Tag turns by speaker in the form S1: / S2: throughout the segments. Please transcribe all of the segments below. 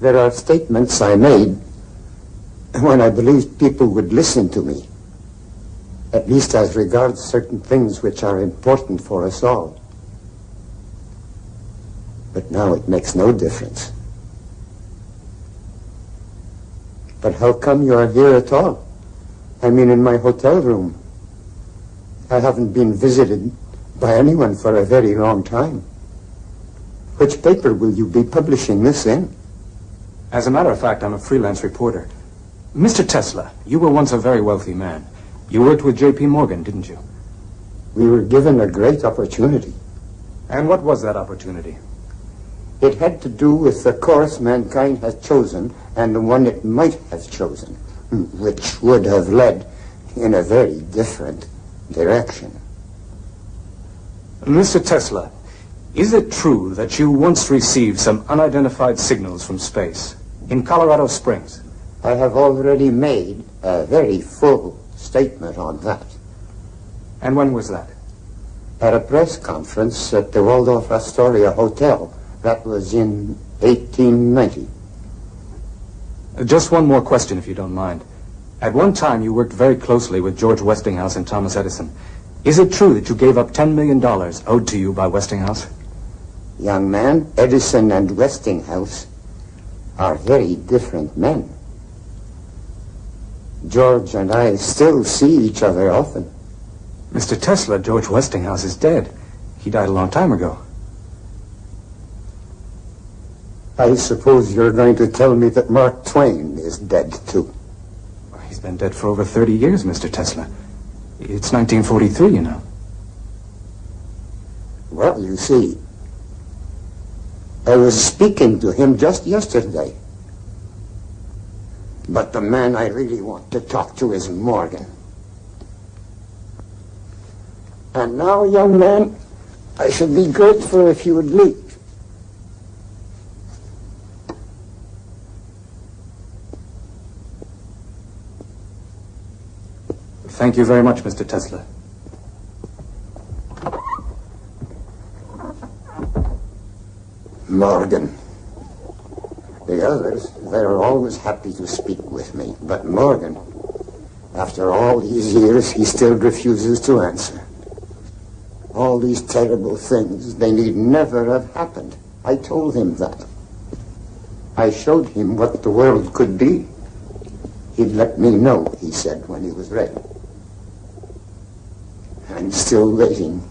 S1: There are statements I made when I believed people would listen to me, at least as regards certain things which are important for us all. But now it makes no difference. But how come you are here at all? I mean, in my hotel room. I haven't been visited by anyone for a very long time. Which paper will you be publishing this in?
S2: As a matter of fact, I'm a freelance reporter. Mr. Tesla, you were once a very wealthy man. You worked with J.P. Morgan, didn't you?
S1: We were given a great opportunity.
S2: And what was that opportunity?
S1: It had to do with the course mankind has chosen and the one it might have chosen, which would have led in a very different direction.
S2: Mr. Tesla, is it true that you once received some unidentified signals from space in Colorado Springs?
S1: I have already made a very full statement on that.
S2: And when was that?
S1: At a press conference at the Waldorf Astoria Hotel. That was in 1890.
S2: Just one more question, if you don't mind. At one time, you worked very closely with George Westinghouse and Thomas Edison. Is it true that you gave up $10 million owed to you by Westinghouse?
S1: Young man, Edison and Westinghouse are very different men. George and I still see each other often.
S2: Mr. Tesla, George Westinghouse is dead. He died a long time ago.
S1: I suppose you're going to tell me that Mark Twain is dead, too.
S2: He's been dead for over 30 years, Mr. Tesla. It's 1943, you know.
S1: Well, you see, I was speaking to him just yesterday. But the man I really want to talk to is Morgan. And now, young man, I should be grateful if you would leave.
S2: Thank you very much, Mr. Tesla.
S1: Morgan. The others, they're always happy to speak with me. But Morgan, after all these years, he still refuses to answer. All these terrible things, they need never have happened. I told him that. I showed him what the world could be. He'd let me know, he said, when he was ready. I'm still waiting.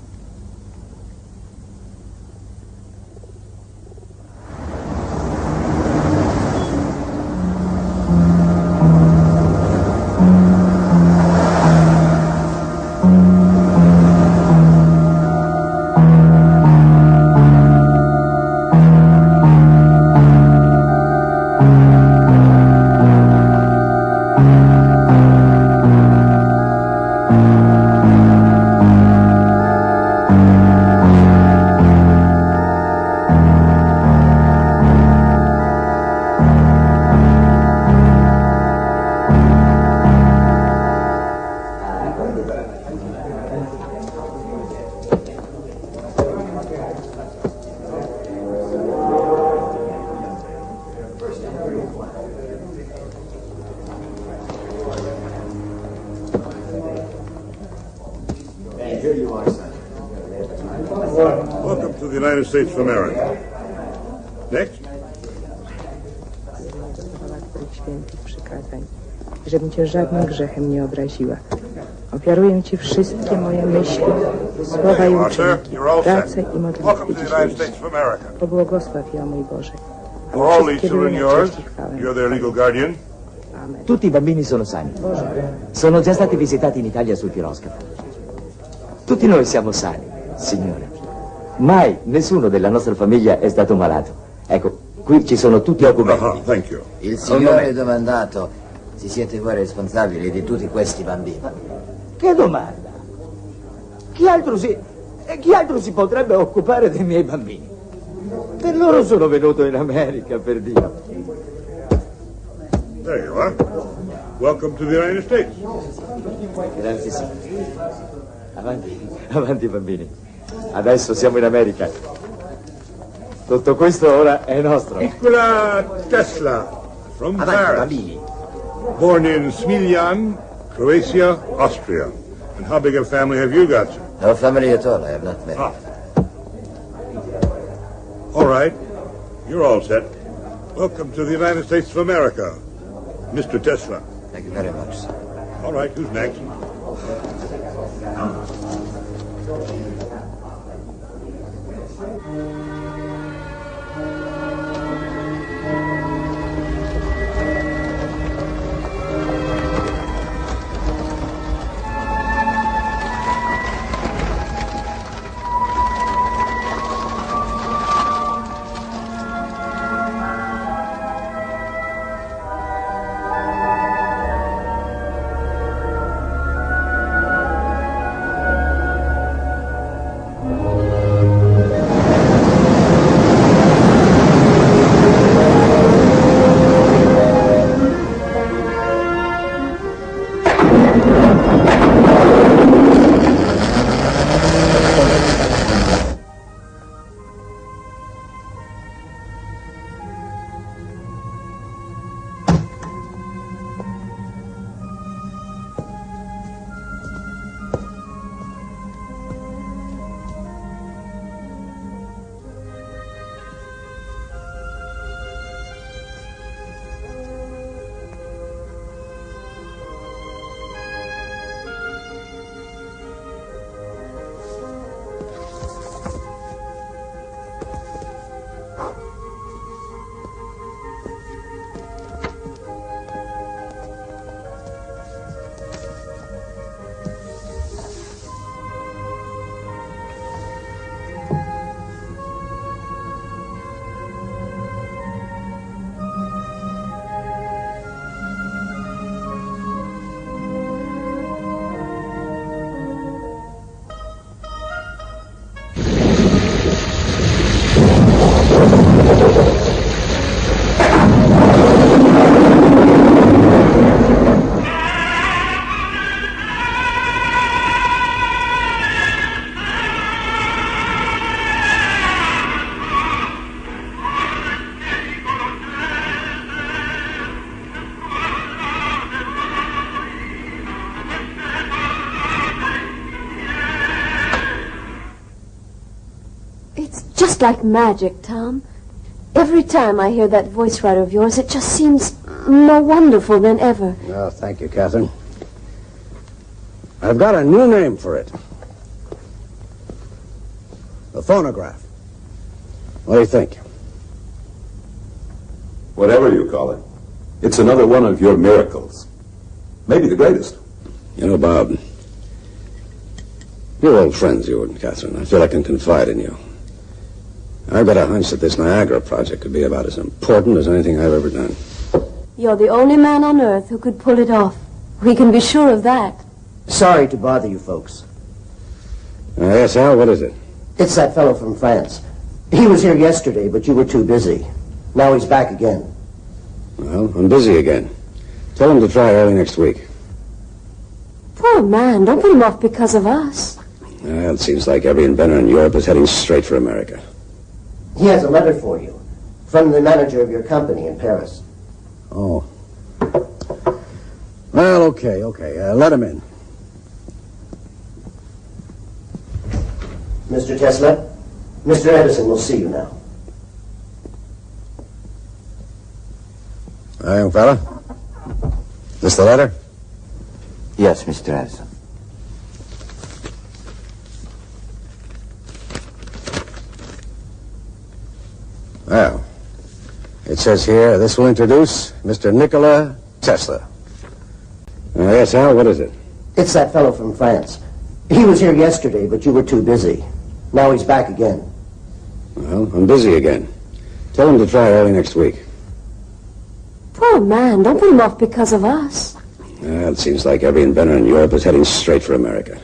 S3: Here you are, son.
S4: Welcome to the United States of America. Next.
S5: Świętych przykazań, żebym cię żadnym grzechem nie obraziła. Ofiaruję ci wszystkie moje myśli, słowa i uczynki, pracę i modlitwy dzisiejsze. Pobłogosław je, o mój Boże.
S4: All these children yours, you're their legal guardian.
S5: Amen.
S3: Tutti i bambini sono sani. Sono già stati visitati in Italia sul piroscafo. Tutti noi siamo sani, signore. Mai nessuno della nostra famiglia è stato malato. Ecco, qui ci sono tutti i documenti.
S4: Thank you.
S6: Il signore domandato se siete voi responsabili di tutti questi bambini.
S3: Che domanda? Chi altro si potrebbe occupare dei miei bambini? Per loro sono venuto in America, per Dio.
S4: There you are. Welcome to the United States.
S3: Grazie, signore. Avanti, avanti bambini. Adesso siamo in America. Tutto questo ora è nostro.
S4: Nikola Tesla, from
S6: Avanti,
S4: Paris.
S6: bambini.
S4: Born in Smiljan, Croatia, Austria. And how big a family have you got, sir?
S6: No family at all. I have not married.
S4: All right. You're all set. Welcome to the United States of America, Mr. Tesla.
S6: Thank you very much, sir.
S4: All right, who's next?
S7: Just like magic, Tom. Every time I hear that voice writer of yours, it just seems more wonderful than ever.
S8: Oh, thank you, Catherine. I've got a new name for it. The phonograph. What do you think?
S9: Whatever you call it, it's another one of your miracles. Maybe the greatest.
S8: You know, Bob, you're old friends, you and Catherine. I feel I can confide in you. I've got a hunch that this Niagara project could be about as important as anything I've ever done.
S7: You're the only man on Earth who could pull it off. We can be sure of that.
S10: Sorry to bother you folks.
S8: Yes, Al, what is it?
S10: It's that fellow from France. He was here yesterday, but you were too busy. Now he's back again.
S8: Well, I'm busy again. Tell him to try early next week.
S7: Poor man, don't put him off because of us.
S8: Well, it seems like every inventor in Europe is heading straight for America.
S10: He has a letter for you from the manager of your company in Paris.
S8: Oh. Well, okay. Let him in.
S10: Mr. Tesla, Mr. Edison will see you now.
S8: Hi, young fella. This the letter?
S6: Yes, Mr. Edison.
S8: Well, it says here, this will introduce Mr. Nikola Tesla. Yes, Al, what is it?
S10: It's that fellow from France. He was here yesterday, but you were too busy. Now he's back again.
S8: Well, I'm busy again. Tell him to try early next week.
S7: Poor man, don't put him off because of us.
S8: It seems like every inventor in Europe is heading straight for America.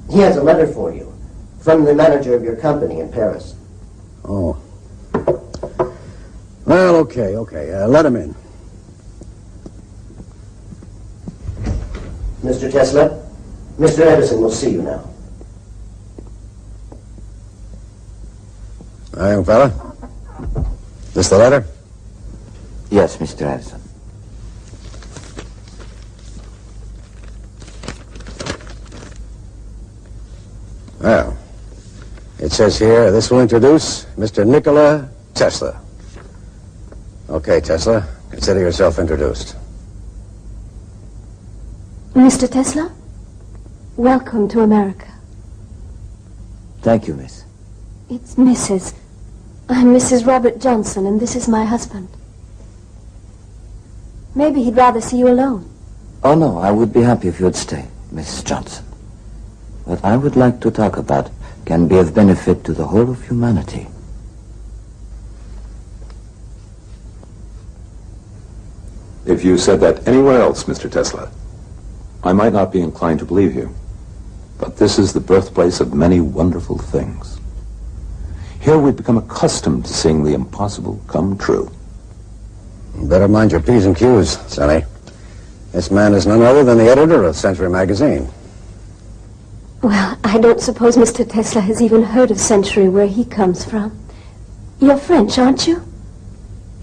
S10: He has a letter for you from the manager of your company in Paris.
S8: Oh. Well, okay. Let him in.
S10: Mr. Tesla, Mr. Edison will see you now.
S8: Hi, young fella. This the letter?
S6: Yes, Mr. Edison.
S8: Well, it says here, this will introduce Mr. Nikola Tesla. Okay, Tesla, consider yourself introduced.
S7: Mr. Tesla, welcome to America.
S6: Thank you, miss.
S7: It's Mrs. I'm Mrs. Robert Johnson, and this is my husband. Maybe he'd rather see you alone.
S6: Oh, no, I would be happy if you'd stay, Miss Johnson. What I would like to talk about can be of benefit to the whole of humanity.
S9: If you said that anywhere else, Mr. Tesla, I might not be inclined to believe you. But this is the birthplace of many wonderful things. Here we've become accustomed to seeing the impossible come true.
S8: You better mind your P's and Q's, Sonny. This man is none other than the editor of Century magazine.
S7: Well, I don't suppose Mr. Tesla has even heard of Century, where he comes from. You're French, aren't you?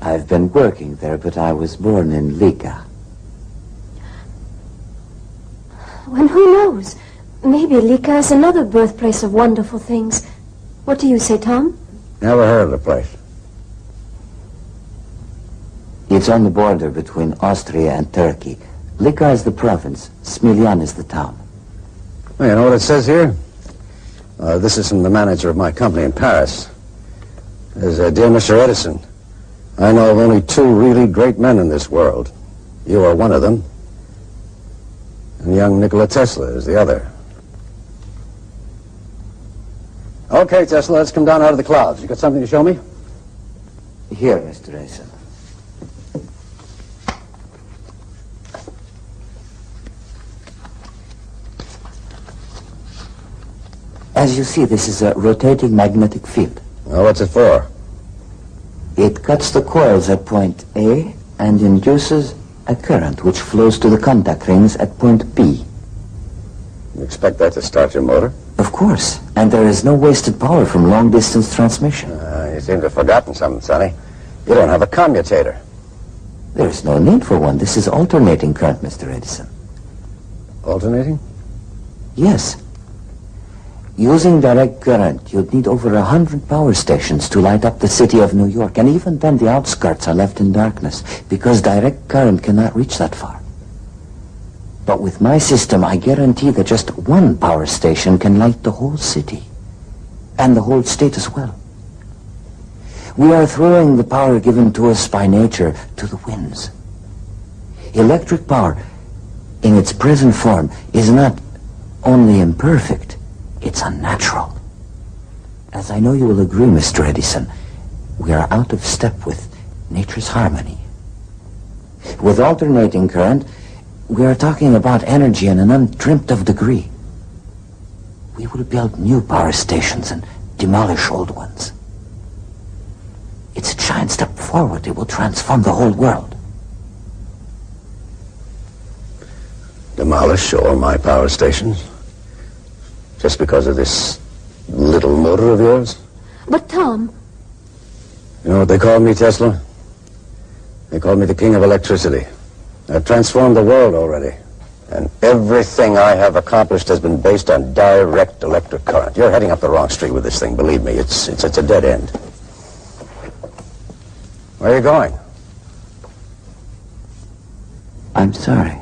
S6: I've been working there, but I was born in Liga.
S7: Well, who knows? Maybe Liga is another birthplace of wonderful things. What do you say, Tom?
S8: Never heard of the place.
S6: It's on the border between Austria and Turkey. Liga is the province. Smiljan is the town.
S8: Well, you know what it says here? This is from the manager of my company in Paris. It says, Dear Mr. Edison, I know of only two really great men in this world. You are one of them. And young Nikola Tesla is the other. Okay, Tesla, let's come down out of the clouds. You got something to show me?
S6: Here, Mr. Edison. As you see, this is a rotating magnetic field.
S8: Well, what's it for?
S6: It cuts the coils at point A and induces a current which flows to the contact rings at point B.
S8: You expect that to start your motor?
S6: Of course. And there is no wasted power from long-distance transmission.
S8: You seem to have forgotten something, Sonny. You don't have a commutator.
S6: There is no need for one. This is alternating current, Mr. Edison.
S8: Alternating?
S6: Yes. Using direct current, you'd need over 100 power stations to light up the city of New York, and even then the outskirts are left in darkness, because direct current cannot reach that far. But with my system, I guarantee that just one power station can light the whole city, and the whole state as well. We are throwing the power given to us by nature to the winds. Electric power, in its present form, is not only imperfect, it's unnatural. As I know you will agree, Mr. Edison, we are out of step with nature's harmony. With alternating current, we are talking about energy in an undreamt of degree. We will build new power stations and demolish old ones. It's a giant step forward. It will transform the whole world.
S8: Demolish all my power stations? Just because of this little motor of yours?
S7: But, Tom...
S8: You know what they call me, Tesla? They call me the king of electricity. I've transformed the world already. And everything I have accomplished has been based on direct electric current. You're heading up the wrong street with this thing, believe me. It's a dead end. Where are you going?
S6: I'm sorry.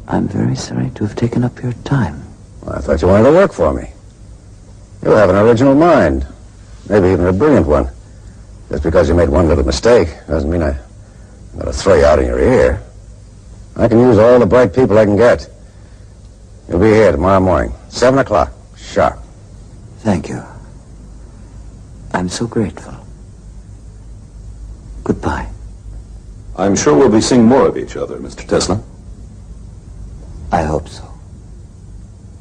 S6: I'm very sorry to have taken up your time.
S8: Well, I thought you wanted to work for me. You have an original mind. Maybe even a brilliant one. Just because you made one little mistake doesn't mean I'm going to throw you out in your ear. I can use all the bright people I can get. You'll be here tomorrow morning, 7 o'clock, sharp.
S6: Thank you. I'm so grateful. Goodbye.
S9: I'm sure we'll be seeing more of each other, Mr. Tesla.
S6: I hope so.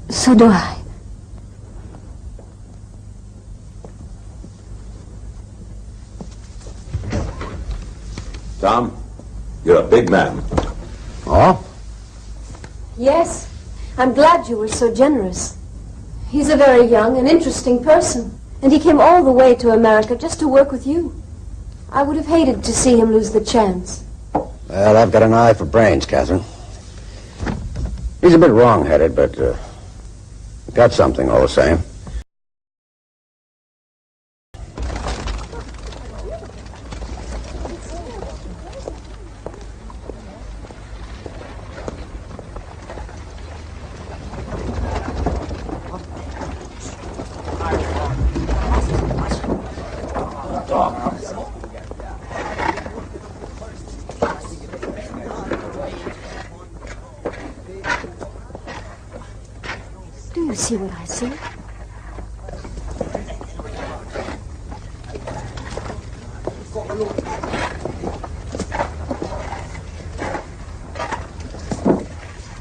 S7: So do I.
S9: Tom, you're a big man.
S8: Oh?
S7: Yes. I'm glad you were so generous. He's a very young and interesting person, and he came all the way to America just to work with you. I would have hated to see him lose the chance.
S8: Well, I've got an eye for brains, Catherine. He's a bit wrong-headed, but got something all the same.
S7: Do you see what I see?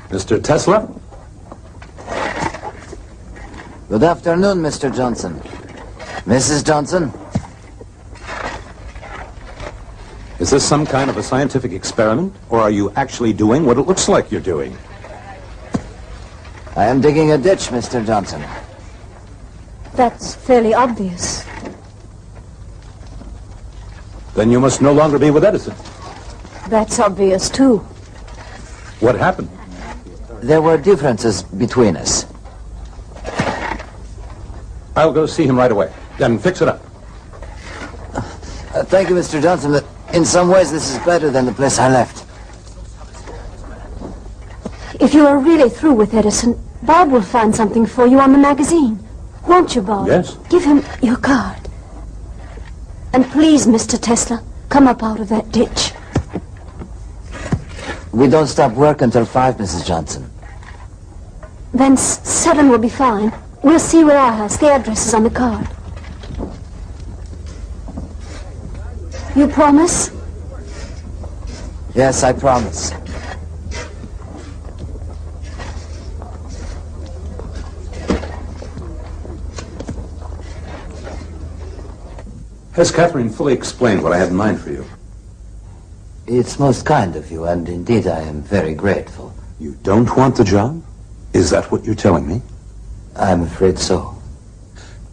S9: Mr. Tesla?
S6: Good afternoon, Mr. Johnson. Mrs. Johnson?
S9: Is this some kind of a scientific experiment, or are you actually doing what it looks like you're doing?
S6: I am digging a ditch, Mr. Johnson.
S7: That's fairly obvious.
S9: Then you must no longer be with Edison.
S7: That's obvious, too.
S9: What happened?
S6: There were differences between us.
S9: I'll go see him right away. Then fix it up.
S6: Thank you, Mr. Johnson, but in some ways this is better than the place I left.
S7: If you are really through with Edison, Bob will find something for you on the magazine. Won't you, Bob?
S9: Yes.
S7: Give him your card. And please, Mr. Tesla, come up out of that ditch.
S6: We don't stop work until 5, Mrs. Johnson.
S7: Then 7 will be fine. We'll see where our house. The address is on the card. You promise?
S6: Yes, I promise.
S9: Has Catherine fully explained what I had in mind for you?
S6: It's most kind of you, and indeed I am very grateful.
S9: You don't want the job? Is that what you're telling me?
S6: I'm afraid so.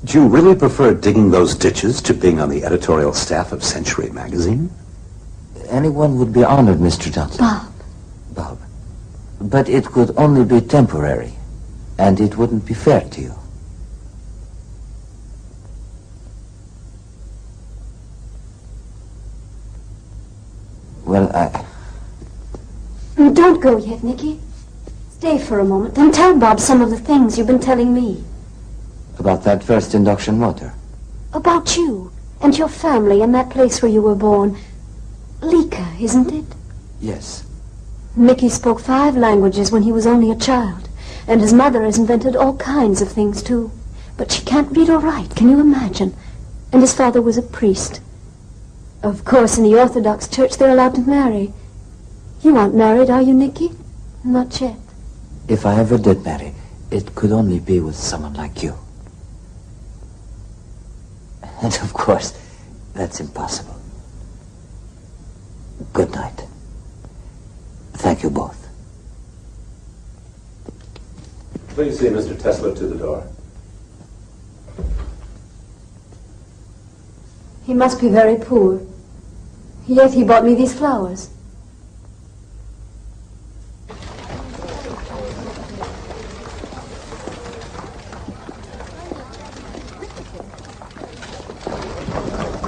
S9: Do you really prefer digging those ditches to being on the editorial staff of Century magazine?
S6: Anyone would be honored, Mr. Johnson.
S7: Bob.
S6: Bob. But it could only be temporary, and it wouldn't be fair to you. Well,
S7: Don't go yet, Nicky. Stay for a moment, then tell Bob some of the things you've been telling me.
S6: About that first induction motor.
S7: About you, and your family, and that place where you were born. Lika, isn't it?
S6: Yes.
S7: Mickey spoke 5 languages when he was only a child, and his mother has invented all kinds of things, too. But she can't read or write, can you imagine? And his father was a priest. Of course, in the Orthodox Church, they're allowed to marry. You aren't married, are you, Nicky? Not yet.
S6: If I ever did marry, it could only be with someone like you. And of course, that's impossible. Good night. Thank you both.
S9: Please see Mr. Tesla to the door.
S7: He must be very poor. Yet he bought me these flowers.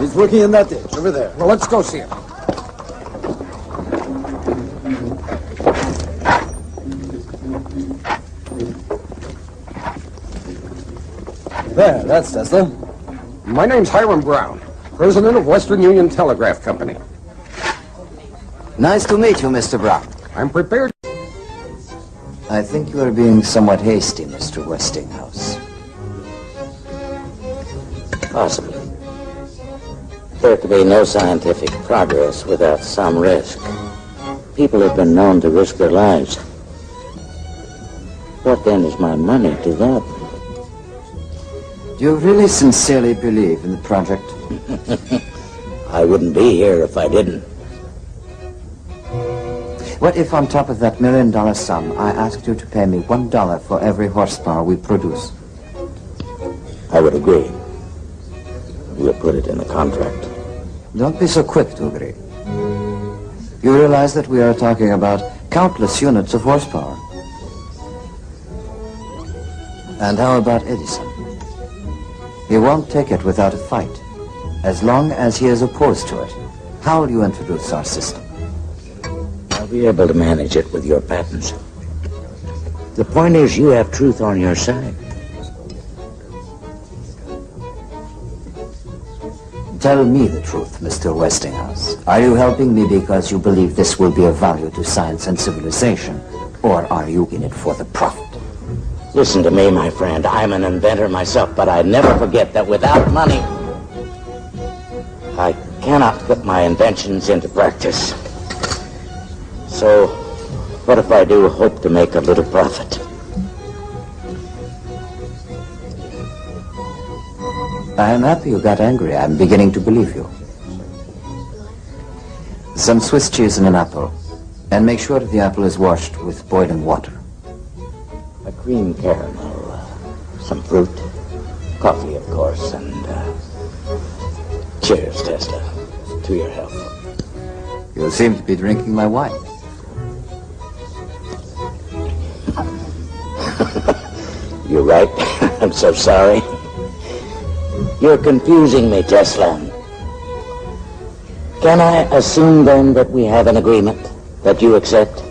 S11: He's working in that ditch, over there.
S12: Well, let's go see him.
S11: There, that's Tesla.
S12: My name's Hiram Brown, president of Western Union Telegraph Company.
S6: Nice to meet you, Mr. Brown.
S12: I'm prepared.
S6: I think you are being somewhat hasty, Mr. Westinghouse.
S13: Possibly. There could be no scientific progress without some risk. People have been known to risk their lives. What then is my money to that?
S6: Do you really sincerely believe in the project?
S13: I wouldn't be here if I didn't.
S6: What if on top of that $1 million sum, I asked you to pay me $1 for every horsepower we produce?
S13: I would agree. We'll put it in the contract.
S6: Don't be so quick to agree. You realize that we are talking about countless units of horsepower. And how about Edison? He won't take it without a fight. As long as he is opposed to it, how will you introduce our system?
S13: I'll be able to manage it with your patents. The point is, you have truth on your side.
S6: Tell me the truth, Mr. Westinghouse. Are you helping me because you believe this will be of value to science and civilization? Or are you in it for the profit?
S13: Listen to me, my friend. I'm an inventor myself, but I never forget that without money, I cannot put my inventions into practice. So, what if I do hope to make a little profit?
S6: I am happy you got angry. I'm beginning to believe you. Some Swiss cheese and an apple. And make sure that the apple is washed with boiling water.
S13: A cream caramel, some fruit, coffee, of course, and cheers, Tesla, to your health.
S6: You seem to be drinking my wine.
S13: You're right. I'm so sorry. You're confusing me, Tesla. Can I assume, then, that we have an agreement that you accept?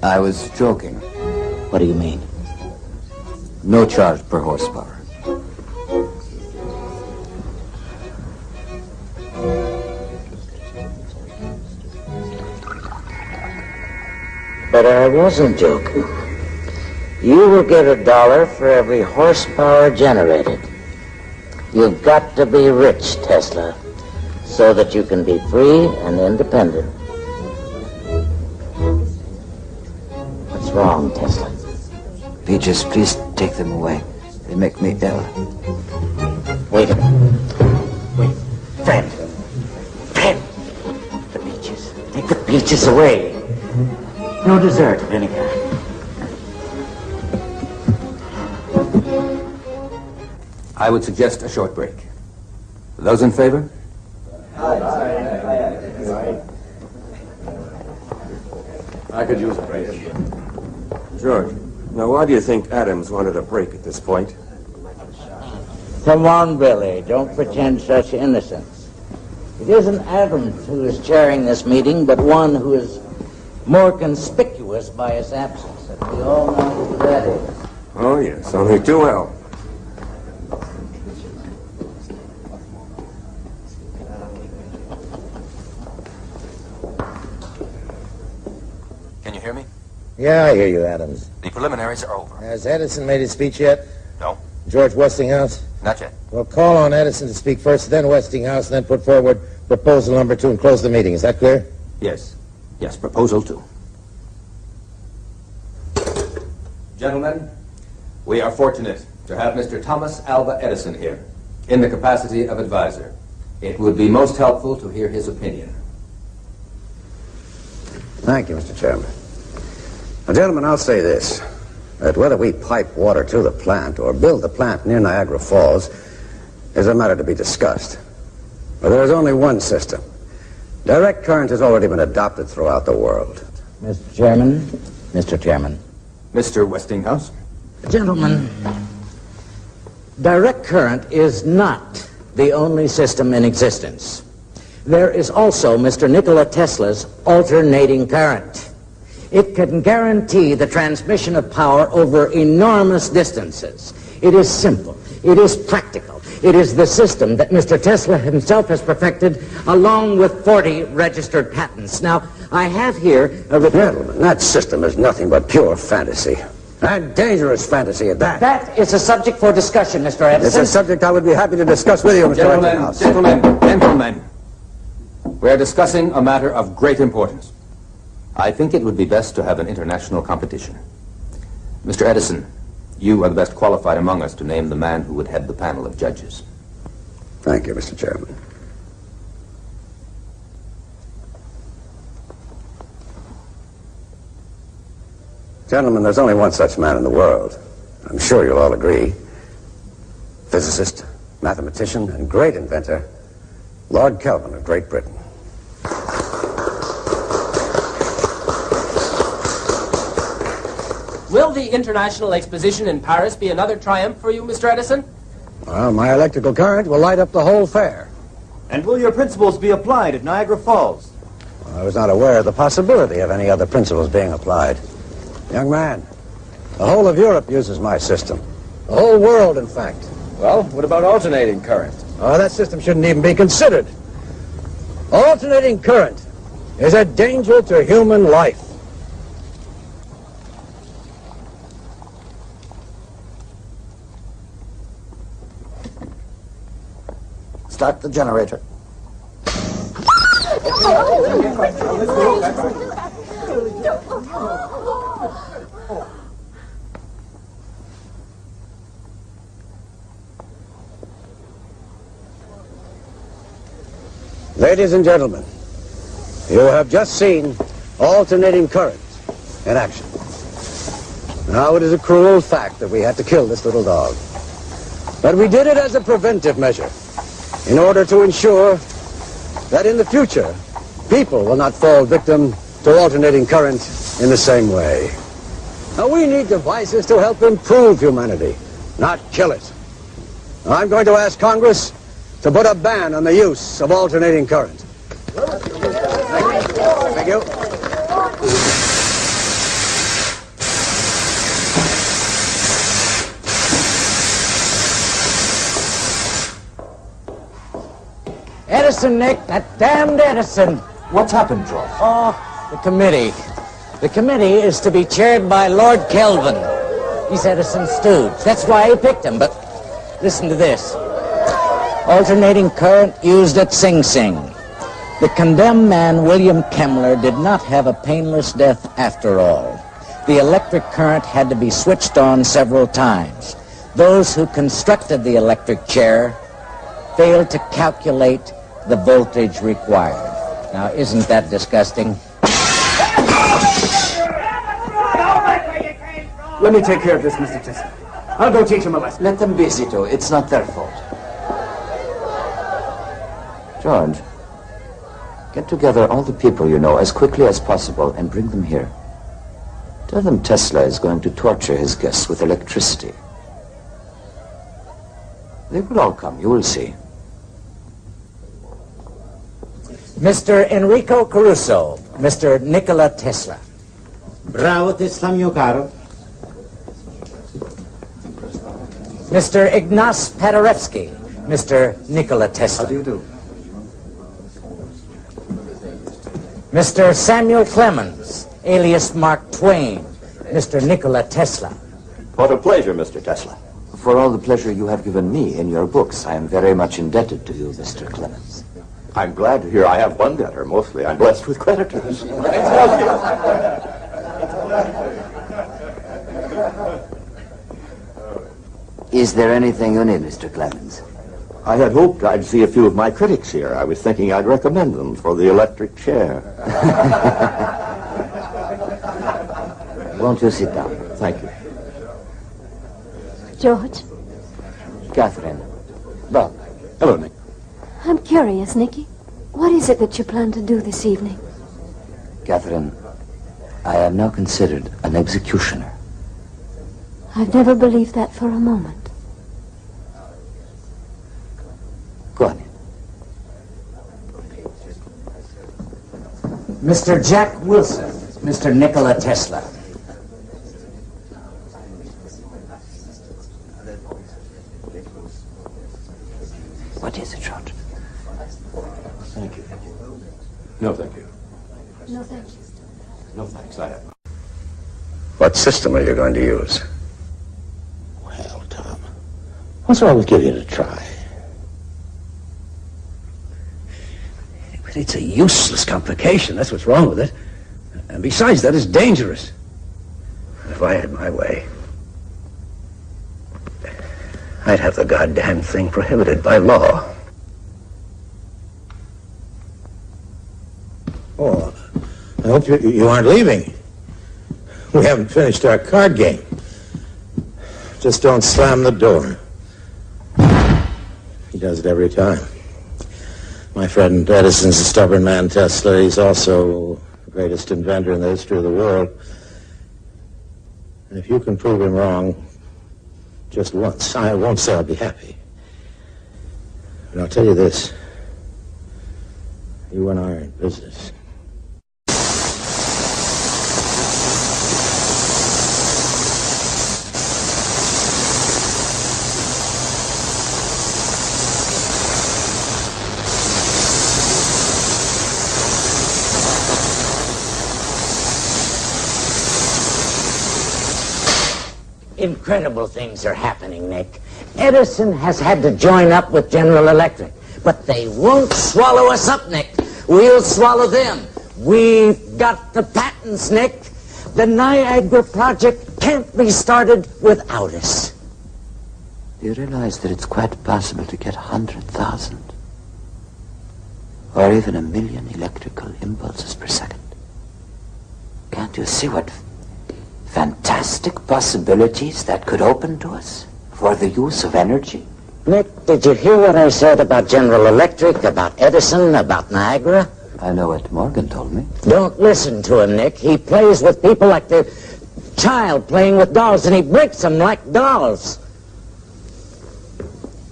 S6: I was joking.
S13: What do you mean?
S6: No charge per horsepower.
S13: But I wasn't joking. You will get $1 for every horsepower generated. You've got to be rich, Tesla, so that you can be free and independent. What's wrong, Tesla?
S6: Peaches, please take them away. They make me ill.
S13: Wait a minute. Wait. Friend. Friend. The peaches. Take the peaches away. No dessert of any kind.
S14: I would suggest a short break. Those in favor?
S15: I could use a break. George, now why do you think Adams wanted a break at this point?
S13: Come on, Billy. Don't pretend such innocence. It isn't Adams who is chairing this meeting, but one who is more conspicuous by his absence. And we all know who that is.
S15: Oh, yes, only too well.
S14: Can you hear me?
S16: Yeah, I hear you, Adams.
S14: The preliminaries are over.
S16: Has Edison made his speech yet?
S14: No,
S16: George Westinghouse?
S14: not yet.
S16: Well, call on Edison to speak first, then Westinghouse, and then put forward proposal number 2 and close the meeting. Is that clear?
S14: Yes. Yes, proposal 2. Gentlemen, we are fortunate to have Mr. Thomas Alva Edison here in the capacity of advisor. It would be most helpful to hear his opinion.
S8: Thank you, Mr. Chairman. Now, gentlemen, I'll say this, that whether we pipe water to the plant or build the plant near Niagara Falls is a matter to be discussed. But there is only one system. Direct current has already been adopted throughout the world.
S13: Mr. Chairman. Mr. Chairman.
S14: Mr. Westinghouse.
S13: Gentlemen, direct current is not
S6: the only system in existence. There is also Mr. Nikola Tesla's alternating current. It can guarantee the transmission of power over enormous distances. It is simple. It is practical. It is the system that Mr. Tesla himself has perfected, along with 40 registered patents. Now, I have here a report.
S8: Gentlemen, that system is nothing but pure fantasy. And dangerous fantasy at that.
S6: That is a subject for discussion, Mr. Edison.
S8: It's a subject I would be happy to discuss with you, Mr. Edison.
S14: Gentlemen. We're discussing a matter of great importance. I think it would be best to have an international competition. Mr. Edison, you are the best qualified among us to name the man who would head the panel of judges.
S8: Thank you, Mr. Chairman. Gentlemen, there's only one such man in the world. I'm sure you'll all agree. Physicist, mathematician, and great inventor, Lord Kelvin of Great Britain.
S17: Will the International Exposition in Paris be another triumph for you, Mr. Edison?
S8: Well, my electrical current will light up the whole fair.
S18: And will your principles be applied at Niagara Falls?
S8: I was not aware of the possibility of any other principles being applied. Young man, the whole of Europe uses my system. The whole world, in fact.
S11: Well, what about alternating current?
S8: Oh, that system shouldn't even be considered. Alternating current is a danger to human life.
S1: Start the generator.
S8: Ladies and gentlemen, you have just seen alternating current in action. Now, it is a cruel fact that we had to kill this little dog. But we did it as a preventive measure in order to ensure that in the future, people will not fall victim to alternating current in the same way. Now, we need devices to help improve humanity, not kill it. Now, I'm going to ask Congress to put a ban on the use of alternating current. Thank you.
S6: Edison, Nick, that damned Edison.
S3: What's happened, George?
S6: Oh, the committee. The committee is to be chaired by Lord Kelvin. He's Edison's stooge. That's why he picked him, but listen to this. Alternating current used at Sing Sing. The condemned man, William Kemmler, did not have a painless death after all. The electric current had to be switched on several times. Those who constructed the electric chair failed to calculate the voltage required. Now, isn't that disgusting?
S18: Let me take care of this, Mr. Tesla. I'll go teach him a lesson.
S3: Let them be, Zito. It's not their fault. George, get together all the people you know as quickly as possible and bring them here. Tell them Tesla is going to torture his guests with electricity. They will all come, you will see.
S6: Mr. Enrico Caruso, Mr. Nikola Tesla.
S19: Bravo Tesla, mio caro.
S6: Mr. Ignace Paderewski, Mr. Nikola Tesla.
S2: How do you do?
S6: Mr. Samuel Clemens, alias Mark Twain, Mr. Nikola Tesla.
S9: What a pleasure, Mr. Tesla.
S3: For all the pleasure you have given me in your books, I am very much indebted to you, Mr. Clemens.
S9: I'm glad to hear I have one debtor. Mostly I'm blessed with creditors.
S3: Is there anything you need, Mr. Clemens?
S9: I had hoped I'd see a few of my critics here. I was thinking I'd recommend them for the electric chair.
S3: Won't you sit down?
S9: Thank you.
S7: George,
S3: Catherine.
S9: Well, hello, Nick.
S7: I'm curious, Nicky. What is it that you plan to do this evening?
S3: Catherine, I am now considered an executioner.
S7: I've never believed that for a moment.
S19: Mr. Jack Wilson, Mr. Nikola Tesla.
S6: What is it, George?
S9: Thank you. No, thank you.
S7: No, thank you.
S9: No, thanks. I have.
S8: What system are you going to use?
S19: Well, Tom, what's wrong with giving it a try?
S8: But it's a useless complication. That's what's wrong with it. And besides that, it's dangerous. If I had my way, I'd have the goddamn thing prohibited by law.
S16: Oh, I hope you aren't leaving. We haven't finished our card game. Just don't slam the door. He does it every time. My friend Edison's a stubborn man, Tesla. He's also the greatest inventor in the history of the world. And if you can prove him wrong just once, I won't say I'll be happy. But I'll tell you this. You and I are in business.
S13: Incredible things are happening, Nick. Edison has had to join up with General Electric, but they won't swallow us up, Nick. We'll swallow them. We've got the patents, Nick. The Niagara project can't be started without us.
S6: Do you realize that it's quite possible to get 100,000 or even 1,000,000 electrical impulses per second? Can't you see what fantastic possibilities that could open to us for the use of energy?
S13: Nick, did you hear what I said about General Electric, about Edison, about Niagara?
S6: I know what Morgan told me.
S13: Don't listen to him, Nick. He plays with people like the child playing with dolls, and he breaks them like dolls.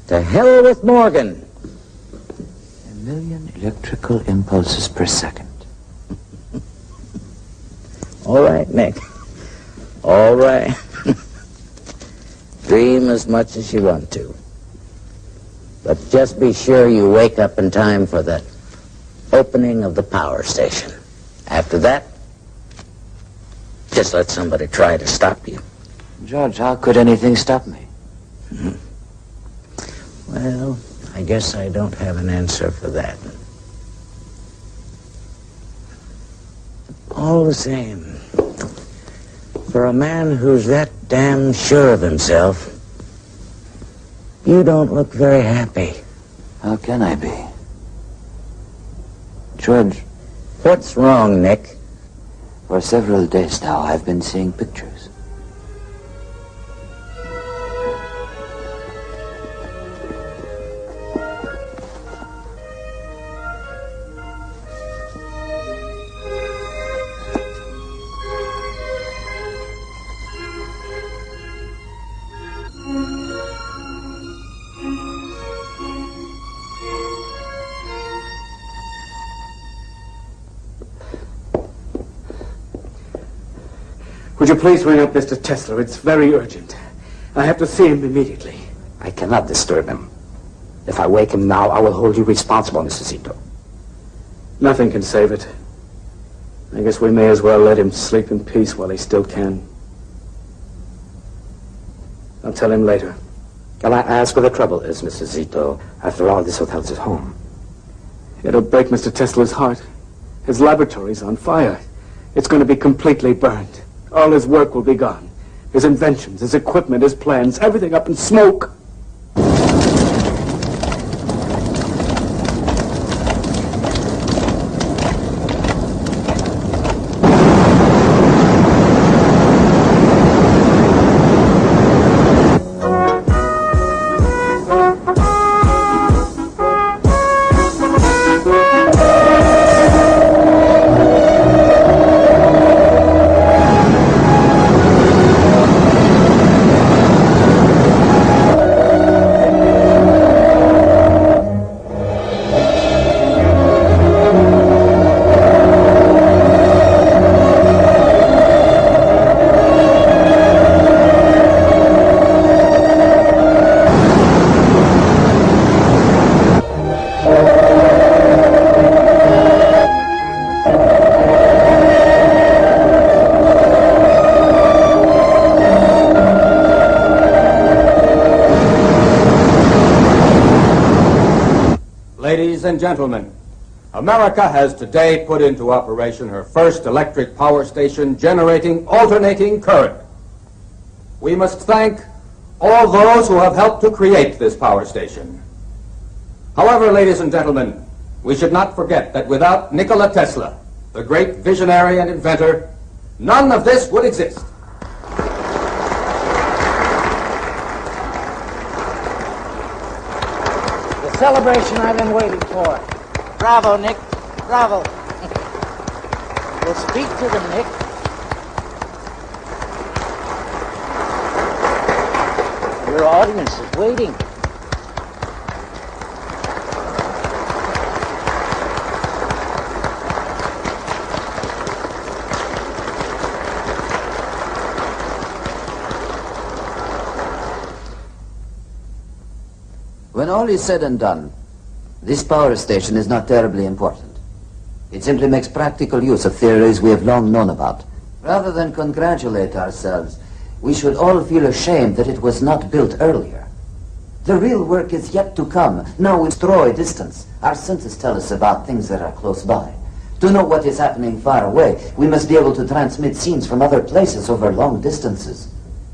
S13: To hell with Morgan.
S6: 1,000,000 electrical impulses per second.
S13: All right, Nick. All right. Dream as much as you want to. But just be sure you wake up in time for the opening of the power station. After that, just let somebody try to stop you.
S6: George, how could anything stop me?
S13: Well, I guess I don't have an answer for that. All the same, for a man who's that damn sure of himself, you don't look very happy.
S6: How can I be? George.
S13: What's wrong, Nick?
S6: For several days now, I've been seeing pictures.
S18: Would you please ring up Mr. Tesla? It's very urgent. I have to see him immediately.
S20: I cannot disturb him. If I wake him now, I will hold you responsible, Mr. Zito.
S18: Nothing can save it. I guess we may as well let him sleep in peace while he still can. I'll tell him later.
S20: Can I ask where the trouble is, Mr. Zito? After all, this hotel's his home.
S18: It'll break Mr. Tesla's heart. His laboratory's on fire. It's going to be completely burned. All his work will be gone. His inventions, his equipment, his plans, everything up in smoke.
S14: Ladies and gentlemen, America has today put into operation her first electric power station generating alternating current. We must thank all those who have helped to create this power station. However, ladies and gentlemen, we should not forget that without Nikola Tesla, the great visionary and inventor, none of this would exist.
S13: The celebration I've been waiting for. Bravo, Nick. Bravo. We'll speak to them, Nick. Your audience is waiting.
S6: When all is said and done, this power station is not terribly important. It simply makes practical use of theories we have long known about. Rather than congratulate ourselves, we should all feel ashamed that it was not built earlier. The real work is yet to come. Now we destroy distance. Our senses tell us about things that are close by. To know what is happening far away, we must be able to transmit scenes from other places over long distances.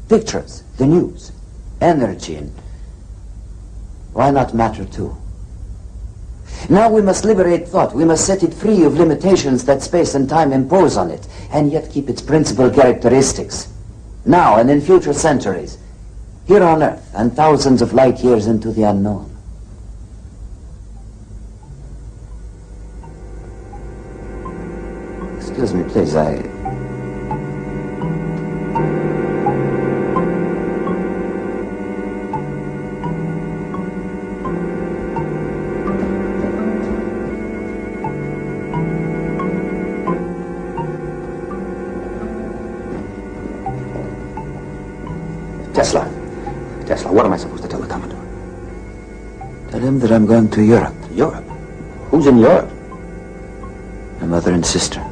S6: Pictures, the news, energy, and why not matter too? Now we must liberate thought. We must set it free of limitations that space and time impose on it, and yet keep its principal characteristics. Now and in future centuries, here on Earth and thousands of light years into the unknown. Excuse me, please,
S20: Tesla, what am I supposed to tell the Commodore?
S6: Tell him that I'm going to Europe.
S20: Europe? Who's in Europe?
S6: My mother and sister.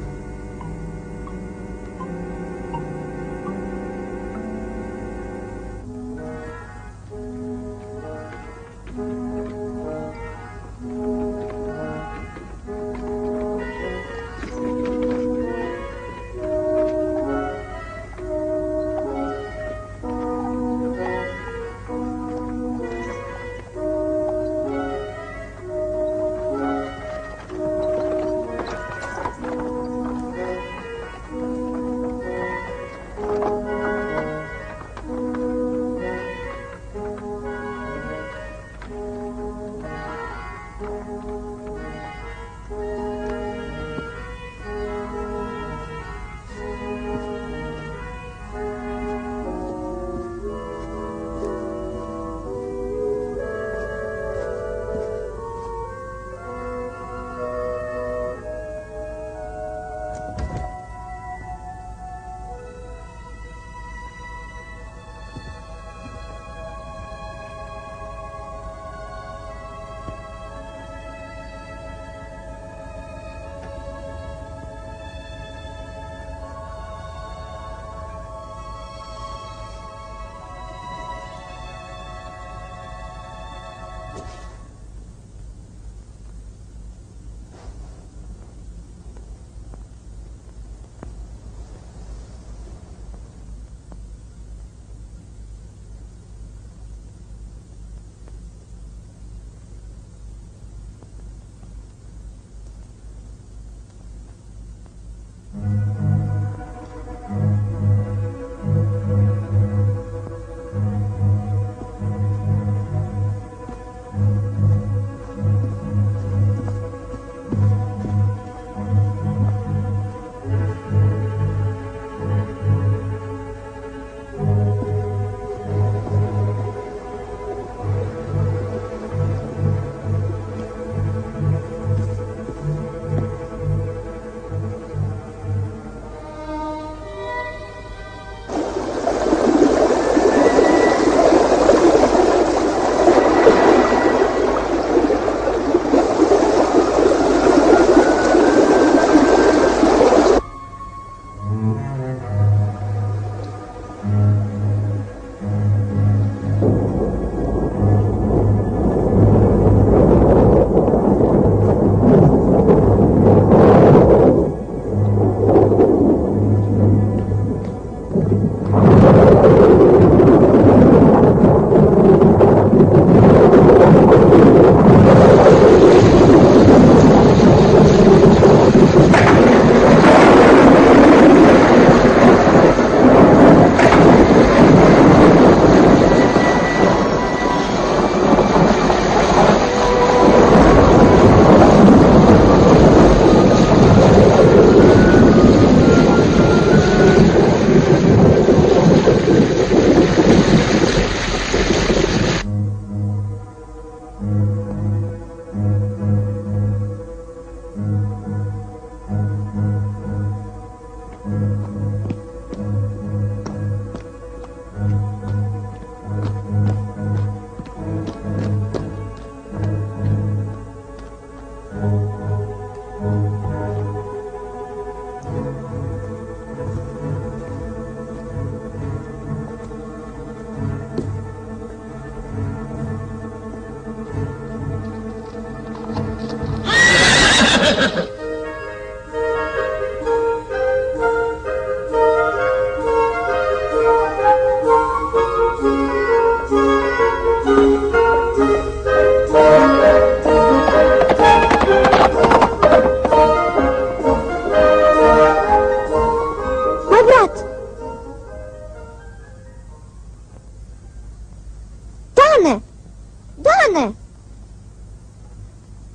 S21: Dane!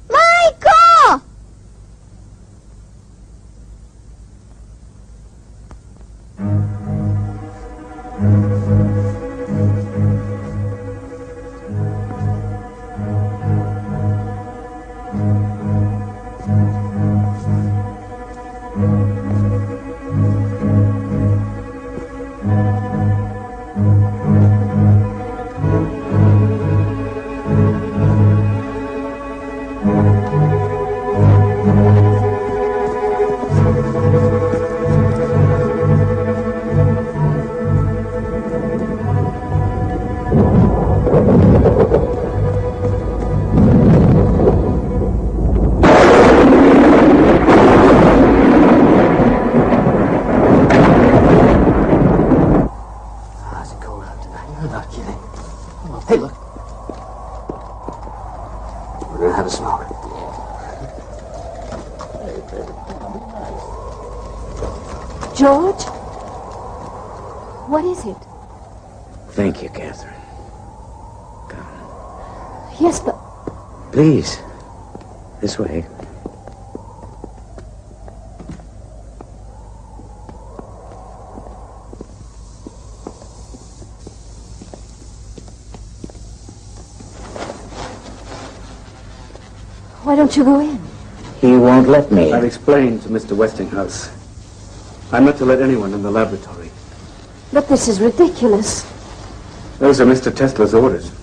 S21: Majko!
S20: Hey, look. We're gonna have a smoke.
S7: George? What is it?
S6: Thank you, Catherine.
S7: Yes, but...
S6: Please. This way.
S7: Why don't you go in?
S6: He won't let me.
S18: I've explained to Mr. Westinghouse. I'm not to let anyone in the laboratory.
S7: But this is ridiculous.
S18: Those are Mr. Tesla's orders.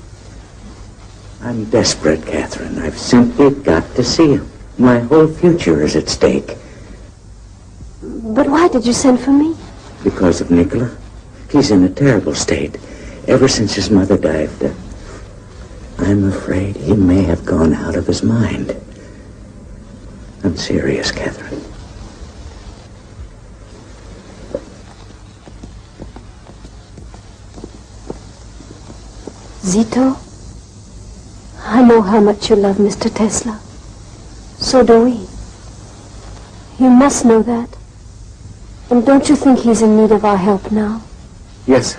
S6: I'm desperate, Catherine. I've simply got to see him. My whole future is at stake.
S7: But why did you send for me?
S6: Because of Nikola. He's in a terrible state. Ever since his mother died, I'm afraid he may have gone out of his mind. I'm serious, Catherine.
S7: Zito, I know how much you love Mr. Tesla. So do we. You must know that. And don't you think he's in need of our help now?
S18: Yes.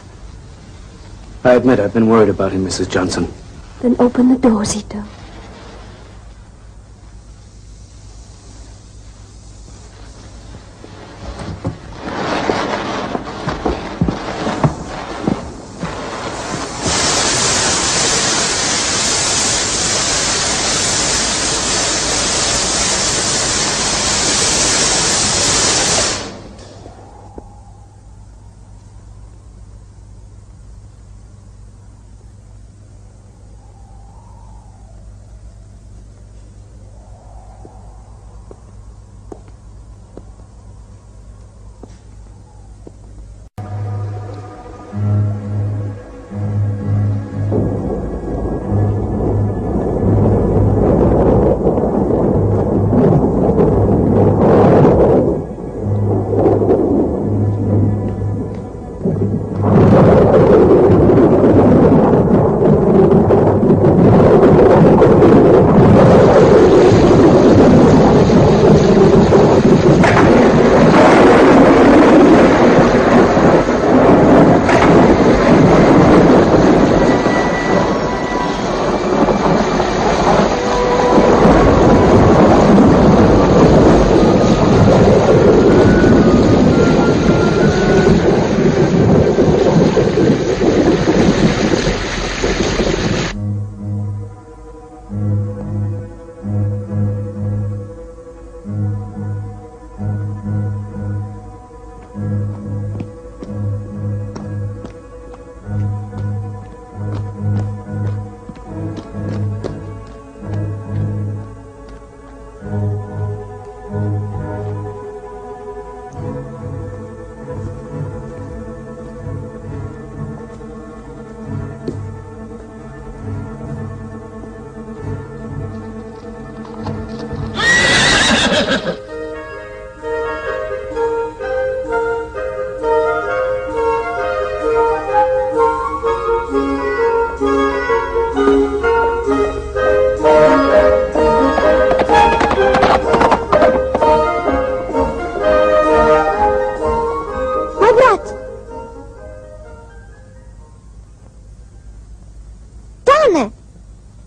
S18: I admit I've been worried about him, Mrs. Johnson.
S7: Then open the door, Zito.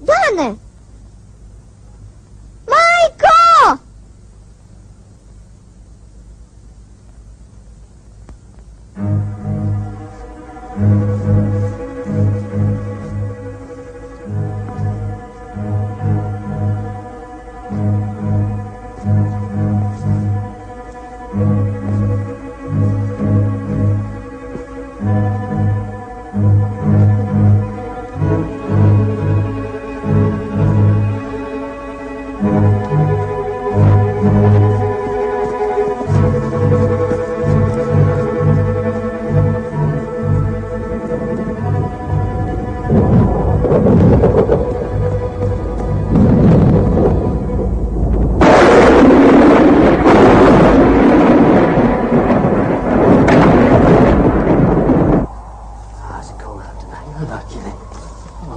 S21: Dane! Majko!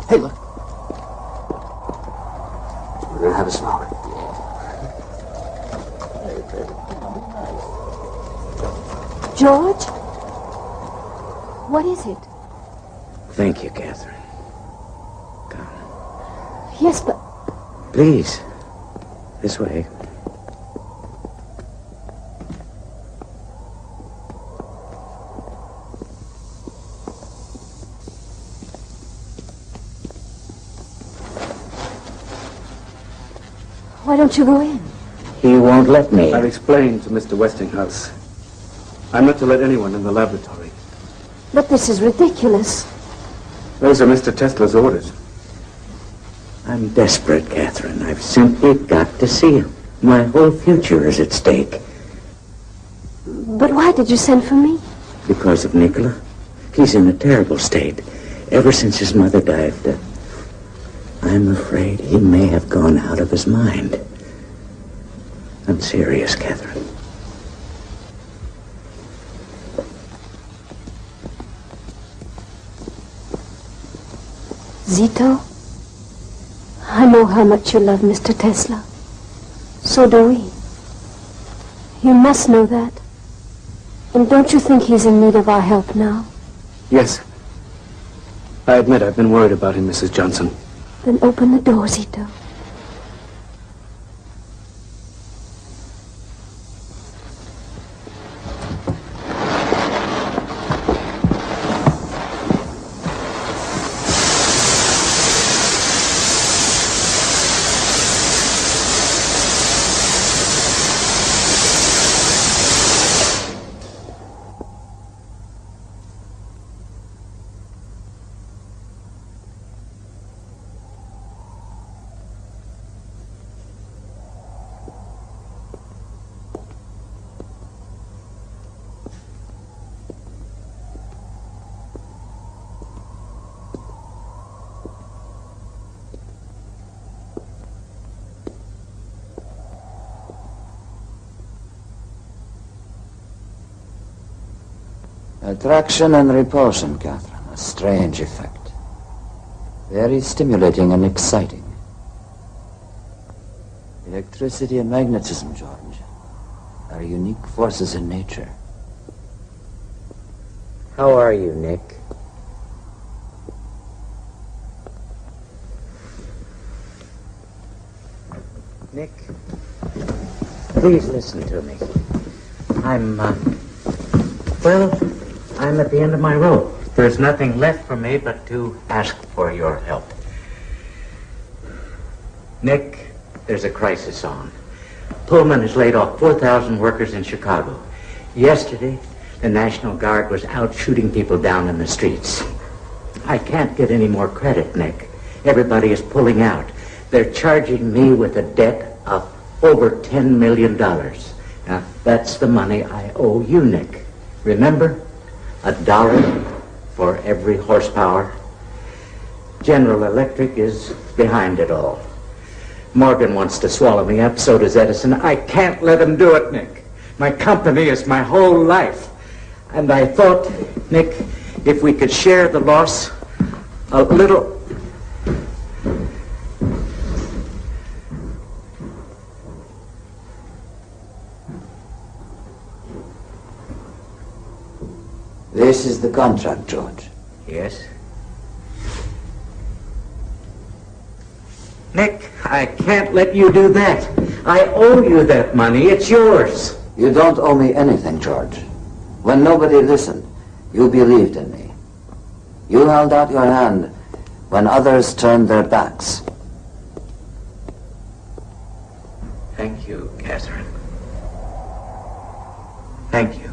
S20: Hey, look. We're gonna have a smoke.
S7: George? What is it?
S6: Thank you, Catherine.
S7: Yes, but...
S6: Please. This way.
S7: Why don't you go in?
S6: He won't let me.
S18: I've explained to Mr. Westinghouse. I'm not to let anyone in the laboratory.
S7: But this is ridiculous.
S18: Those are Mr. Tesla's orders.
S6: I'm desperate, Catherine. I've simply got to see him. My whole future is at stake.
S7: But why did you send for me?
S6: Because of Nikola. He's in a terrible state. Ever since his mother died, I'm afraid he may have gone out of his mind. I'm serious, Catherine.
S7: Zito, I know how much you love Mr. Tesla. So do we. You must know that. And don't you think he's in need of our help now?
S18: Yes. I admit I've been worried about him, Mrs. Johnson.
S7: Then open the door, Zito.
S6: Attraction and repulsion, Catherine. A strange effect. Very stimulating and exciting. Electricity and magnetism, George, are unique forces in nature. How are you, Nick? Nick, please listen to me. I'm at the end of my rope. There's nothing left for me but to ask for your help. Nick, there's a crisis on. Pullman has laid off 4,000 workers in Chicago. Yesterday, the National Guard was out shooting people down in the streets. I can't get any more credit, Nick. Everybody is pulling out. They're charging me with a debt of over $10 million. Now, that's the money I owe you, Nick. Remember? $1 for every horsepower. General Electric is behind it all. Morgan wants to swallow me up, so does Edison. I can't let him do it, Nick. My company is my whole life. And I thought, Nick, if we could share the loss a little... This is the contract, George. Yes? Nick, I can't let you do that. I owe you that money. It's yours. You don't owe me anything, George. When nobody listened, you believed in me. You held out your hand when others turned their backs. Thank you, Catherine. Thank you,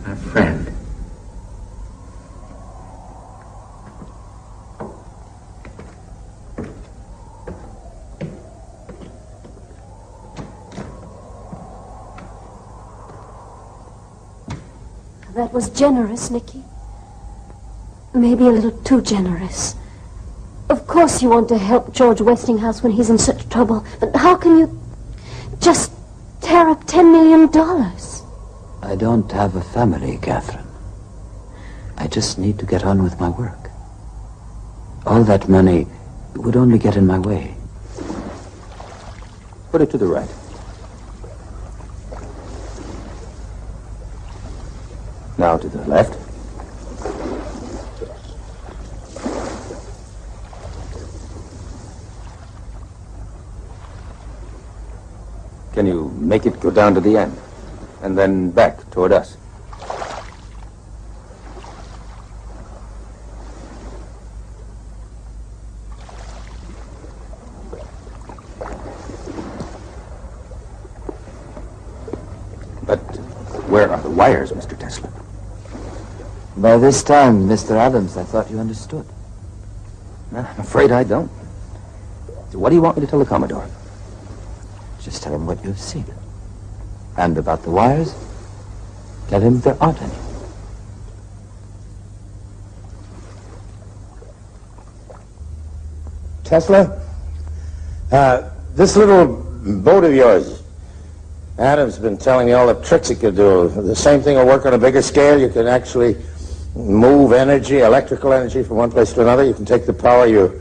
S6: my friend.
S7: That was generous, Nicky. Maybe a little too generous. Of course you want to help George Westinghouse when he's in such trouble, but how can you just tear up $10 million?
S6: I don't have a family, Catherine. I just need to get on with my work. All that money would only get in my way.
S14: Put it to the right. Now to the left. Can you make it go down to the end? And then back toward us? But where are the wires, Mr. Tesla?
S6: By this time, Mr. Adams, I thought you understood.
S14: I'm afraid I don't. So what do you want me to tell the Commodore?
S6: Just tell him what you've seen. And about the wires, tell him there aren't any.
S16: Tesla, this little boat of yours, Adam's been telling me all the tricks it could do. The same thing will work on a bigger scale. You can actually move energy, electrical energy, from one place to another. You can take the power you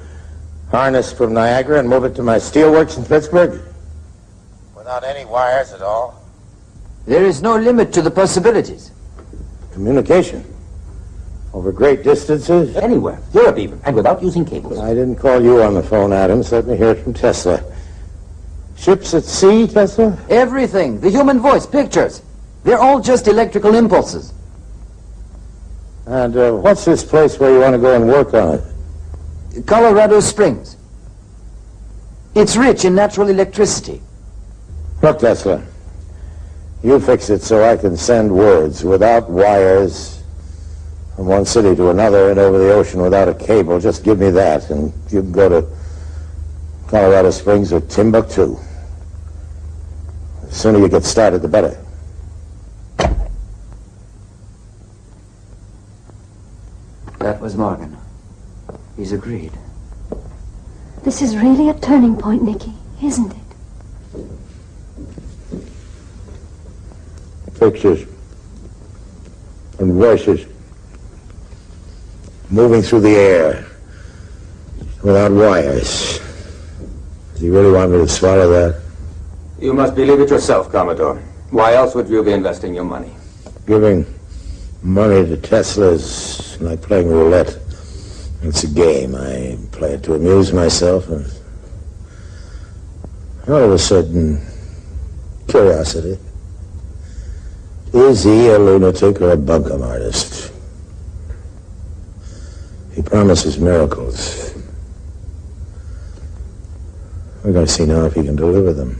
S16: harness from Niagara and move it to my steelworks in Pittsburgh without any wires at all.
S6: There is no limit to the possibilities.
S16: Communication over great distances.
S14: Anywhere, Europe even, and without using cables.
S16: I didn't call you on the phone, Adams. Let me hear it from Tesla. Ships at sea, Tesla?
S6: Everything. The human voice, pictures. They're all just electrical impulses.
S16: And what's this place where you want to go and work on it?
S6: Colorado Springs. It's rich in natural electricity.
S16: Look, Tesla, you fix it so I can send words without wires from one city to another and over the ocean without a cable. Just give me that, and you can go to Colorado Springs or Timbuktu. The sooner you get started, the better.
S6: That was Morgan. He's agreed.
S7: This is really a turning point, Nicky, isn't it?
S16: Pictures and voices moving through the air without wires. Do you really want me to swallow that?
S14: You must believe it yourself, Commodore. Why else would you be investing your money?
S16: Giving money to Tesla is like playing roulette. It's a game. I play it to amuse myself, and all of a sudden, curiosity. Is he a lunatic or a bunkum artist? He promises miracles. We're going to see now if he can deliver them.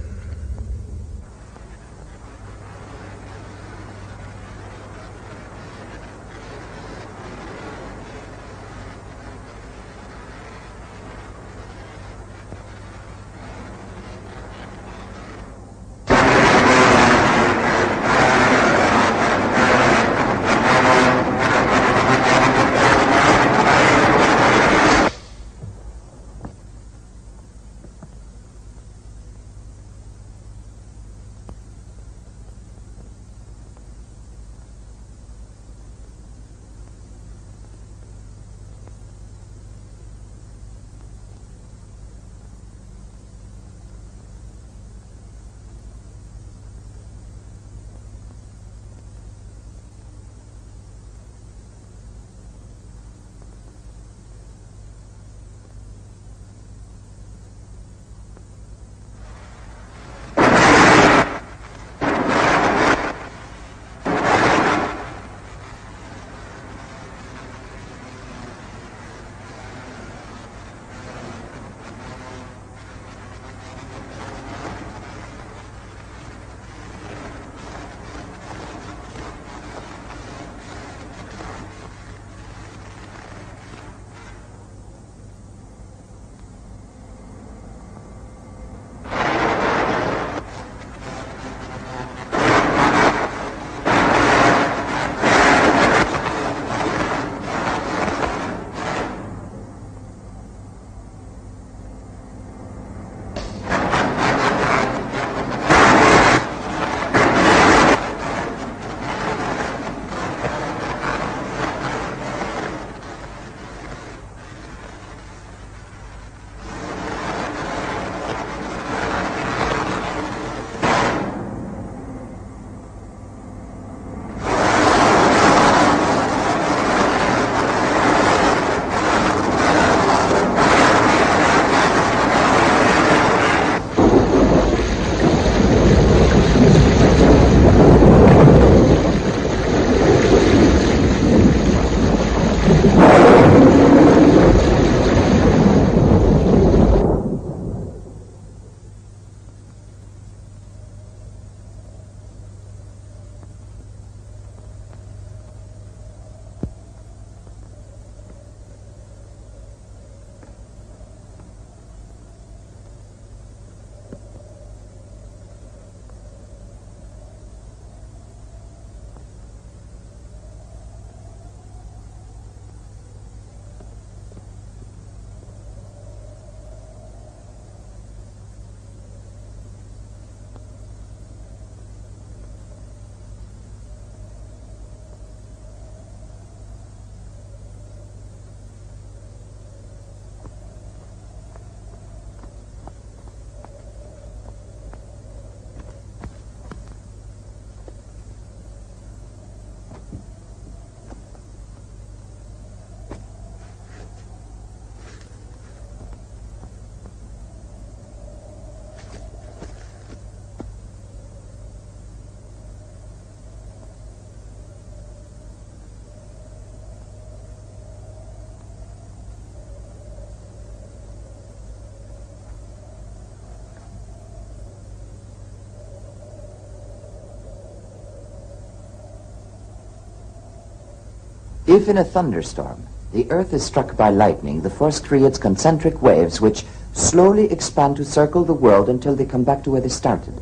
S6: If in a thunderstorm the Earth is struck by lightning, the force creates concentric waves which slowly expand to circle the world until they come back to where they started.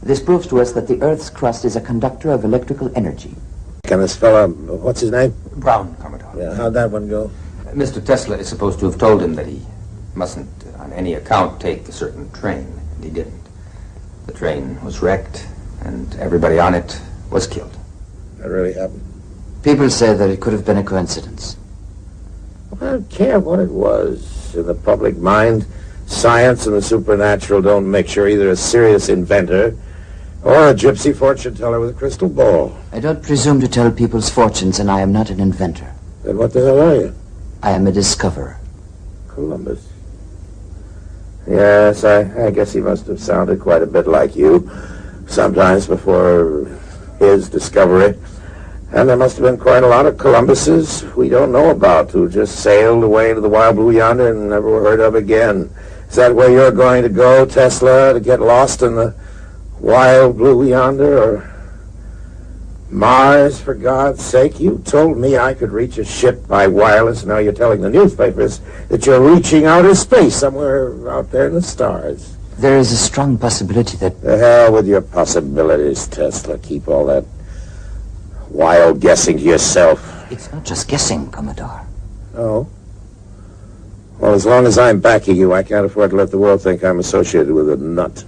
S6: This proves to us that the Earth's crust is a conductor of electrical energy.
S16: Can this fella, what's his name?
S14: Brown, Commodore.
S16: Yeah, how'd that one go?
S14: Mr. Tesla is supposed to have told him that he mustn't, on any account, take a certain train, and he didn't. The train was wrecked, and everybody on it was killed.
S16: That really happened?
S6: People say that it could have been a coincidence.
S16: I don't care what it was. In the public mind, science and the supernatural don't make sure either a serious inventor or a gypsy fortune teller with a crystal ball.
S6: I don't presume to tell people's fortunes, and I am not an inventor.
S16: Then what the hell are you?
S6: I am a discoverer.
S16: Columbus. Yes, I guess he must have sounded quite a bit like you sometimes before his discovery. And there must have been quite a lot of Columbuses we don't know about who just sailed away to the wild blue yonder and never were heard of again. Is that where you're going to go, Tesla, to get lost in the wild blue yonder, or Mars, for God's sake? You told me I could reach a ship by wireless. Now you're telling the newspapers that you're reaching outer space somewhere out there in the stars.
S6: There is a strong possibility that...
S16: The hell with your possibilities, Tesla. Keep all that wild guessing to yourself.
S6: It's not just guessing, Commodore.
S16: Oh? Well, as long as I'm backing you, I can't afford to let the world think I'm associated with a nut.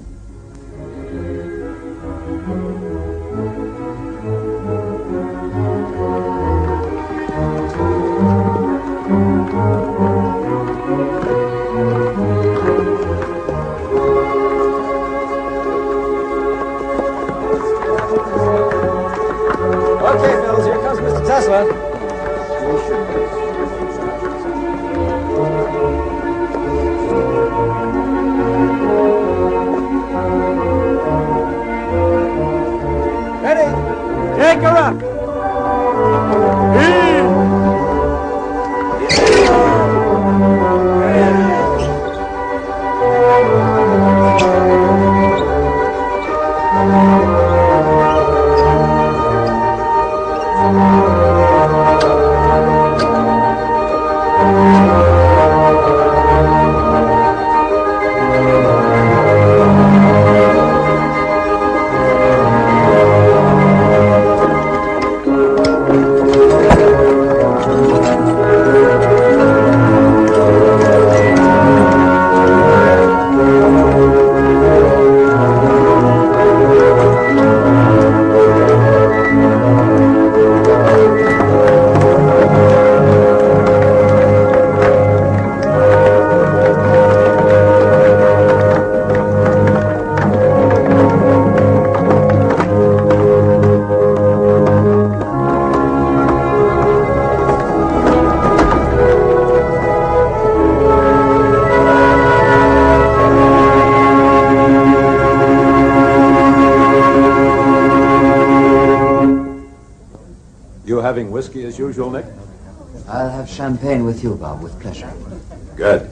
S9: Having whiskey as usual, Nick?
S6: I'll have champagne with you, Bob, with pleasure.
S9: Good.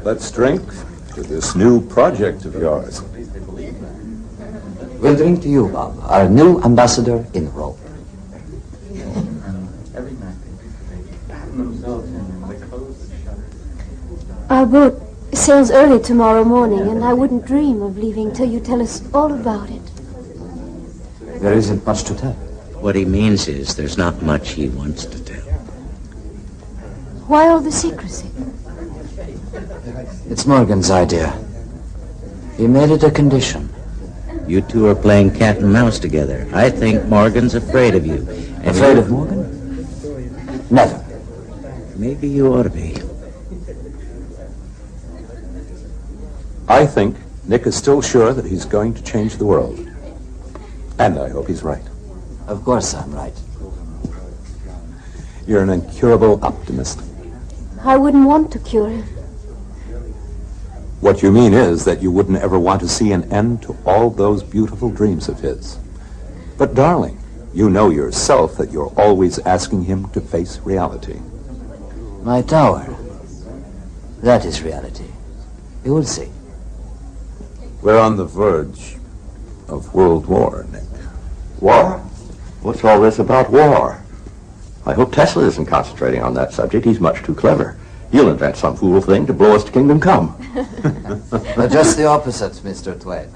S9: Let's drink to this new project of yours.
S6: We'll drink to you, Bob, our new ambassador in Rome.
S7: Our boat sails early tomorrow morning, and I wouldn't dream of leaving till you tell us all about it.
S6: There isn't much to tell.
S19: What he means is there's not much he wants to tell.
S7: Why all the secrecy?
S6: It's Morgan's idea. He made it a condition.
S19: You two are playing cat and mouse together. I think Morgan's afraid of you.
S6: Afraid of Morgan? Never.
S19: Maybe you ought to be.
S9: I think Nick is still sure that he's going to change the world. And I hope he's right.
S6: Of course I'm right.
S9: You're an incurable optimist.
S7: I wouldn't want to cure him.
S9: What you mean is that you wouldn't ever want to see an end to all those beautiful dreams of his. But darling, you know yourself that you're always asking him to face reality.
S6: My tower. That is reality. You will see.
S9: We're on the verge of World War, Nick.
S21: War? What's all this about war? I hope Tesla isn't concentrating on that subject. He's much too clever. He'll invent some fool thing to blow us to kingdom come.
S6: But just the opposite, Mr. Twain.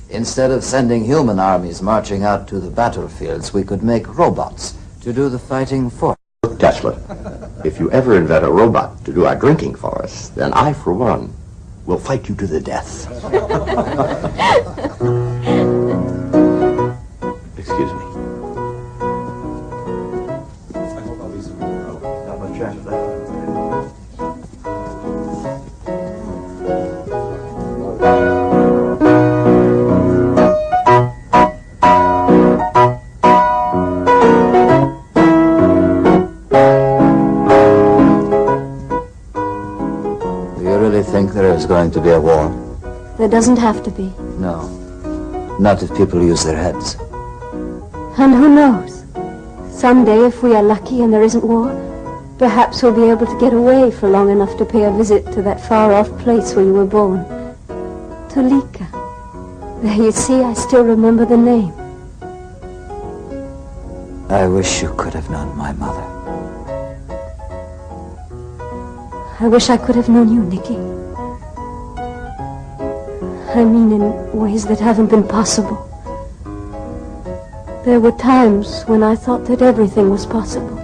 S6: Instead of sending human armies marching out to the battlefields, we could make robots to do the fighting for us.
S21: Look, Tesla, if you ever invent a robot to do our drinking for us, then I, for one, will fight you to the death. Excuse me.
S6: There's going to be a war.
S7: There doesn't have to be.
S6: No. Not if people use their heads.
S7: And who knows? Someday, if we are lucky and there isn't war, perhaps we'll be able to get away for long enough to pay a visit to that far-off place where you were born. Tolika. There, you see, I still remember the name.
S6: I wish you could have known my mother.
S7: I wish I could have known you, Nicky. I mean, in ways that haven't been possible. There were times when I thought that everything was possible.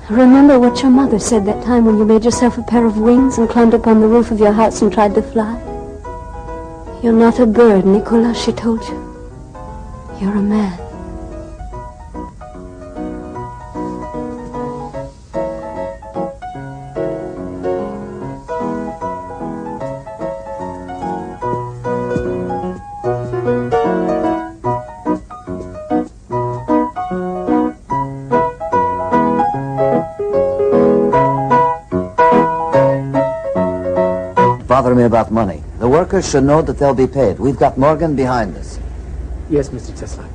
S7: Remember what your mother said that time when you made yourself a pair of wings and climbed up on the roof of your house and tried to fly? You're not a bird, Nikola, she told you. You're a man.
S6: Bother me about money. The workers should know that they'll be paid. We've got Morgan behind us.
S18: Yes, Mr. Tesla.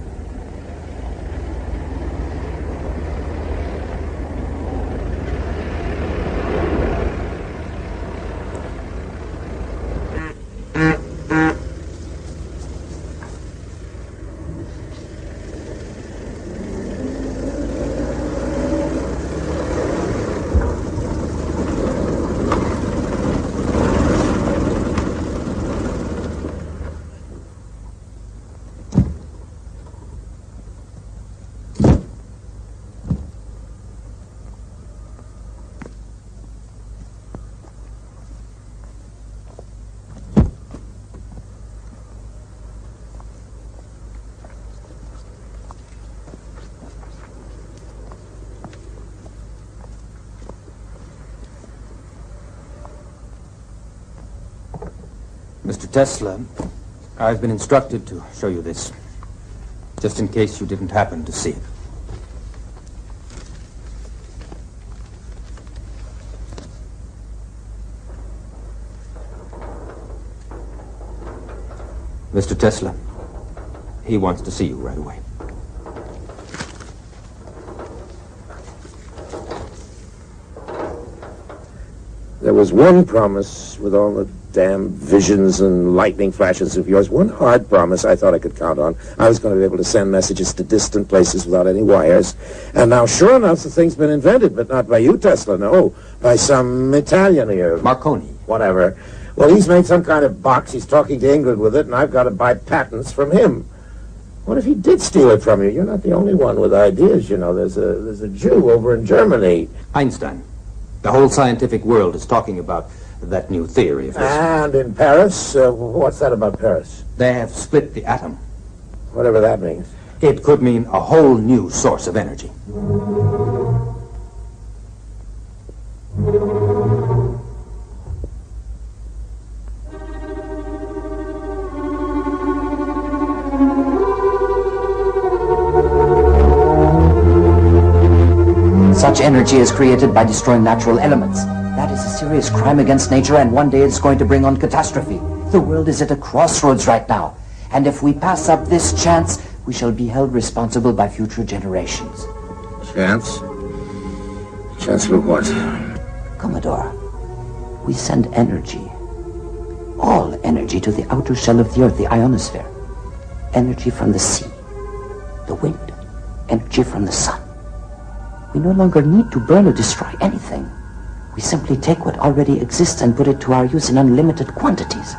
S14: Mr. Tesla, I've been instructed to show you this, just in case you didn't happen to see it. Mr. Tesla, he wants to see you right away.
S16: There was one promise with all the damn visions and lightning flashes of yours, one hard promise I thought I could count on. I was going to be able to send messages to distant places without any wires. And now, sure enough, the thing's been invented, but not by you, Tesla, no. By some Italian here.
S14: Marconi.
S16: Whatever. Well, he's made some kind of box. He's talking to England with it, and I've got to buy patents from him. What if he did steal it from you? You're not the only one with ideas, you know. There's a Jew over in Germany.
S14: Einstein. The whole scientific world is talking about that new theory of his.
S16: And in Paris? What's that about Paris?
S14: They have split the atom.
S16: Whatever that means.
S14: It could mean a whole new source of energy.
S6: Such energy is created by destroying natural elements. That is a serious crime against nature, and one day it's going to bring on catastrophe. The world is at a crossroads right now, and if we pass up this chance, we shall be held responsible by future generations.
S16: Chance? Chance for what?
S6: Commodore, we send energy, all energy, to the outer shell of the Earth, the ionosphere. Energy from the sea, the wind, energy from the sun. We no longer need to burn or destroy anything. We simply take what already exists and put it to our use in unlimited quantities.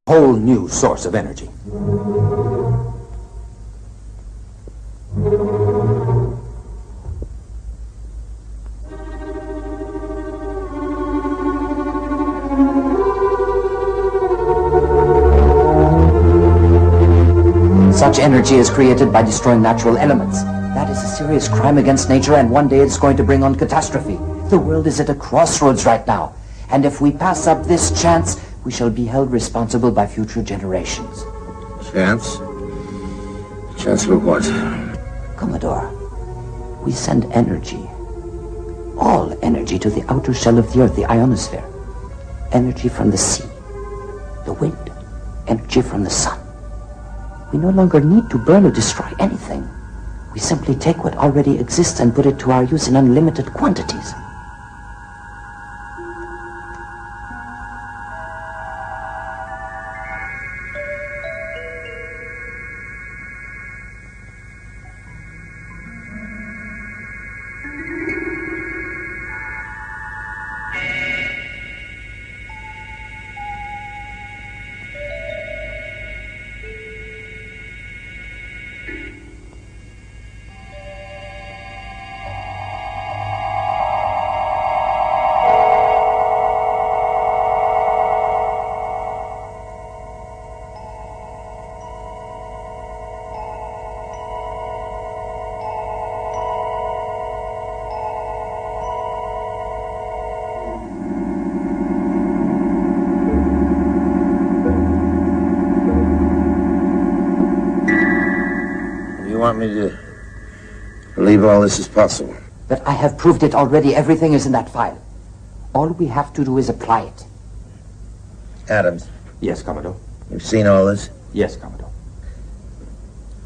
S14: Whole new source of energy.
S6: Such energy is created by destroying natural elements. That is a serious crime against nature, and one day it's going to bring on catastrophe. The world is at a crossroads right now, and if we pass up this chance, we shall be held responsible by future generations.
S16: Chance? Chance for what?
S6: Commodore, we send energy, all energy, to the outer shell of the Earth, the ionosphere. Energy from the sea, the wind, energy from the sun. We no longer need to burn or destroy anything. We simply take what already exists and put it to our use in unlimited quantities.
S16: You want me to believe all this is possible?
S6: But I have proved it already. Everything is in that file. All we have to do is apply it.
S16: Adams.
S14: Yes, Commodore.
S16: You've seen all this?
S14: Yes, Commodore.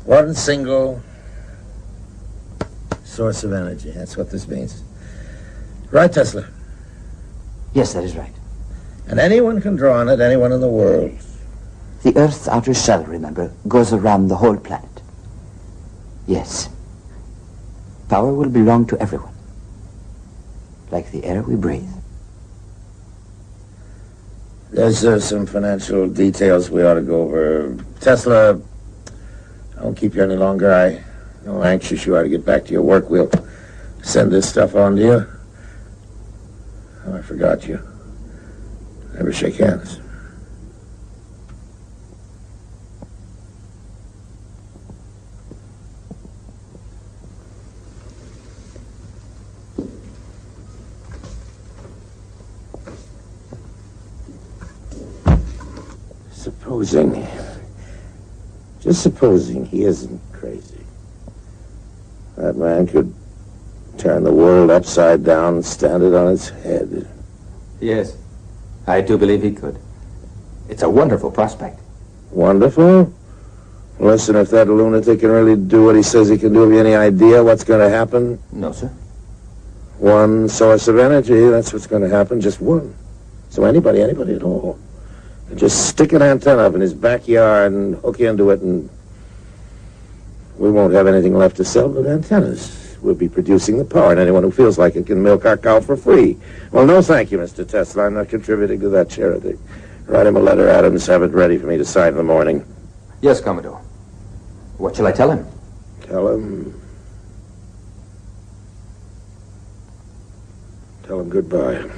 S16: One single source of energy. That's what this means. Right, Tesla?
S6: Yes, that is right.
S16: And anyone can draw on it, anyone in the world.
S6: The Earth's outer shell, remember, goes around the whole planet. Yes. Power will belong to everyone. Like the air we breathe.
S16: There's some financial details we ought to go over. Tesla, I won't keep you any longer. I know how anxious you are to get back to your work. We'll send this stuff on to you. Oh, I forgot you. Never shake hands. Just supposing he isn't crazy. That man could turn the world upside down and stand it on its head.
S14: Yes, I do believe he could. It's a wonderful prospect.
S16: Wonderful? Listen, if that lunatic can really do what he says he can do, have you any idea what's going to happen?
S14: No, sir.
S16: One source of energy, that's what's going to happen, just one. So anybody at all. Just stick an antenna up in his backyard and hook into it, and we won't have anything left to sell but antennas. We'll be producing the power, and anyone who feels like it can milk our cow for free. Well, no thank you, Mr. Tesla. I'm not contributing to that charity. Write him a letter, Adams. Have it ready for me to sign in the morning.
S14: Yes, Commodore. What shall I tell him?
S16: Tell him goodbye.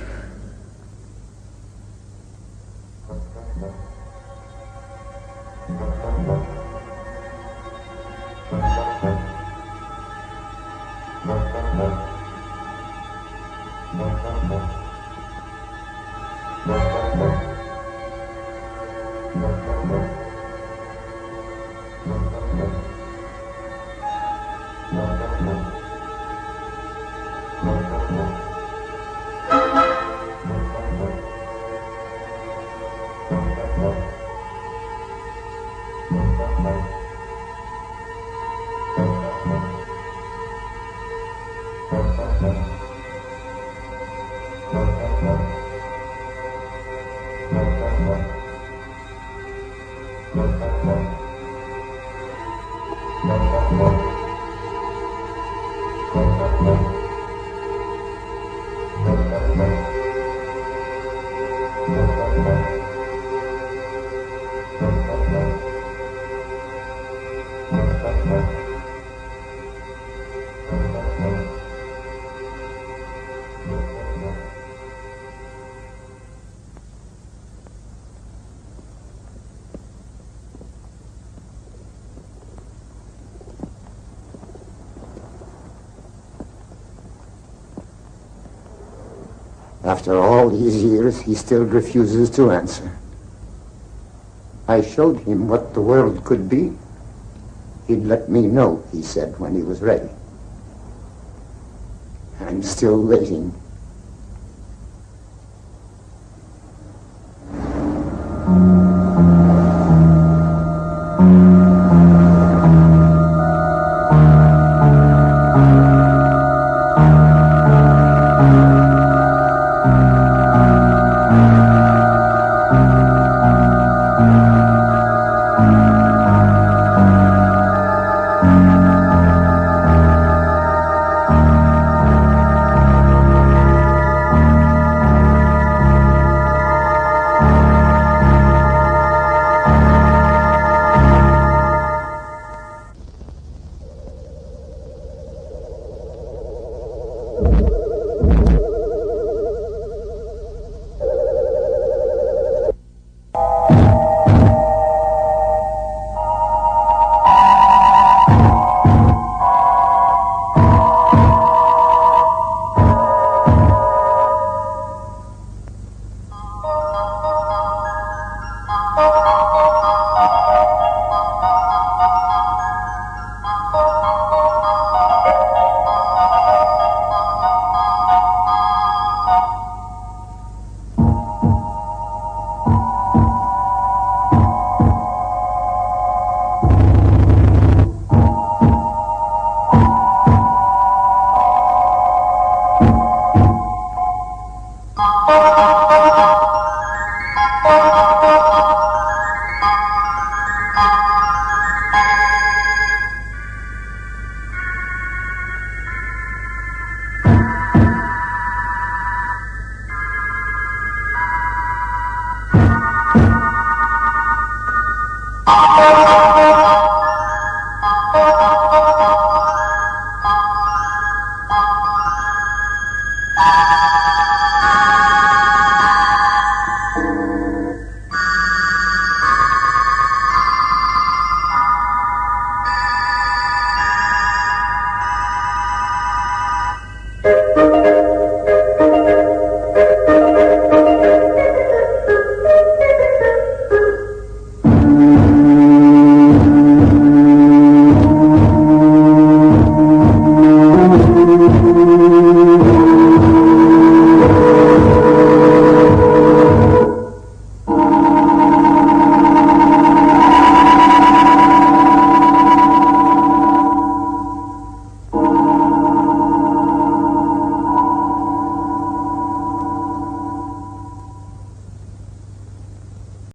S1: After all these years, he still refuses to answer. I showed him what the world could be. He'd let me know, he said, when he was ready. I'm still waiting.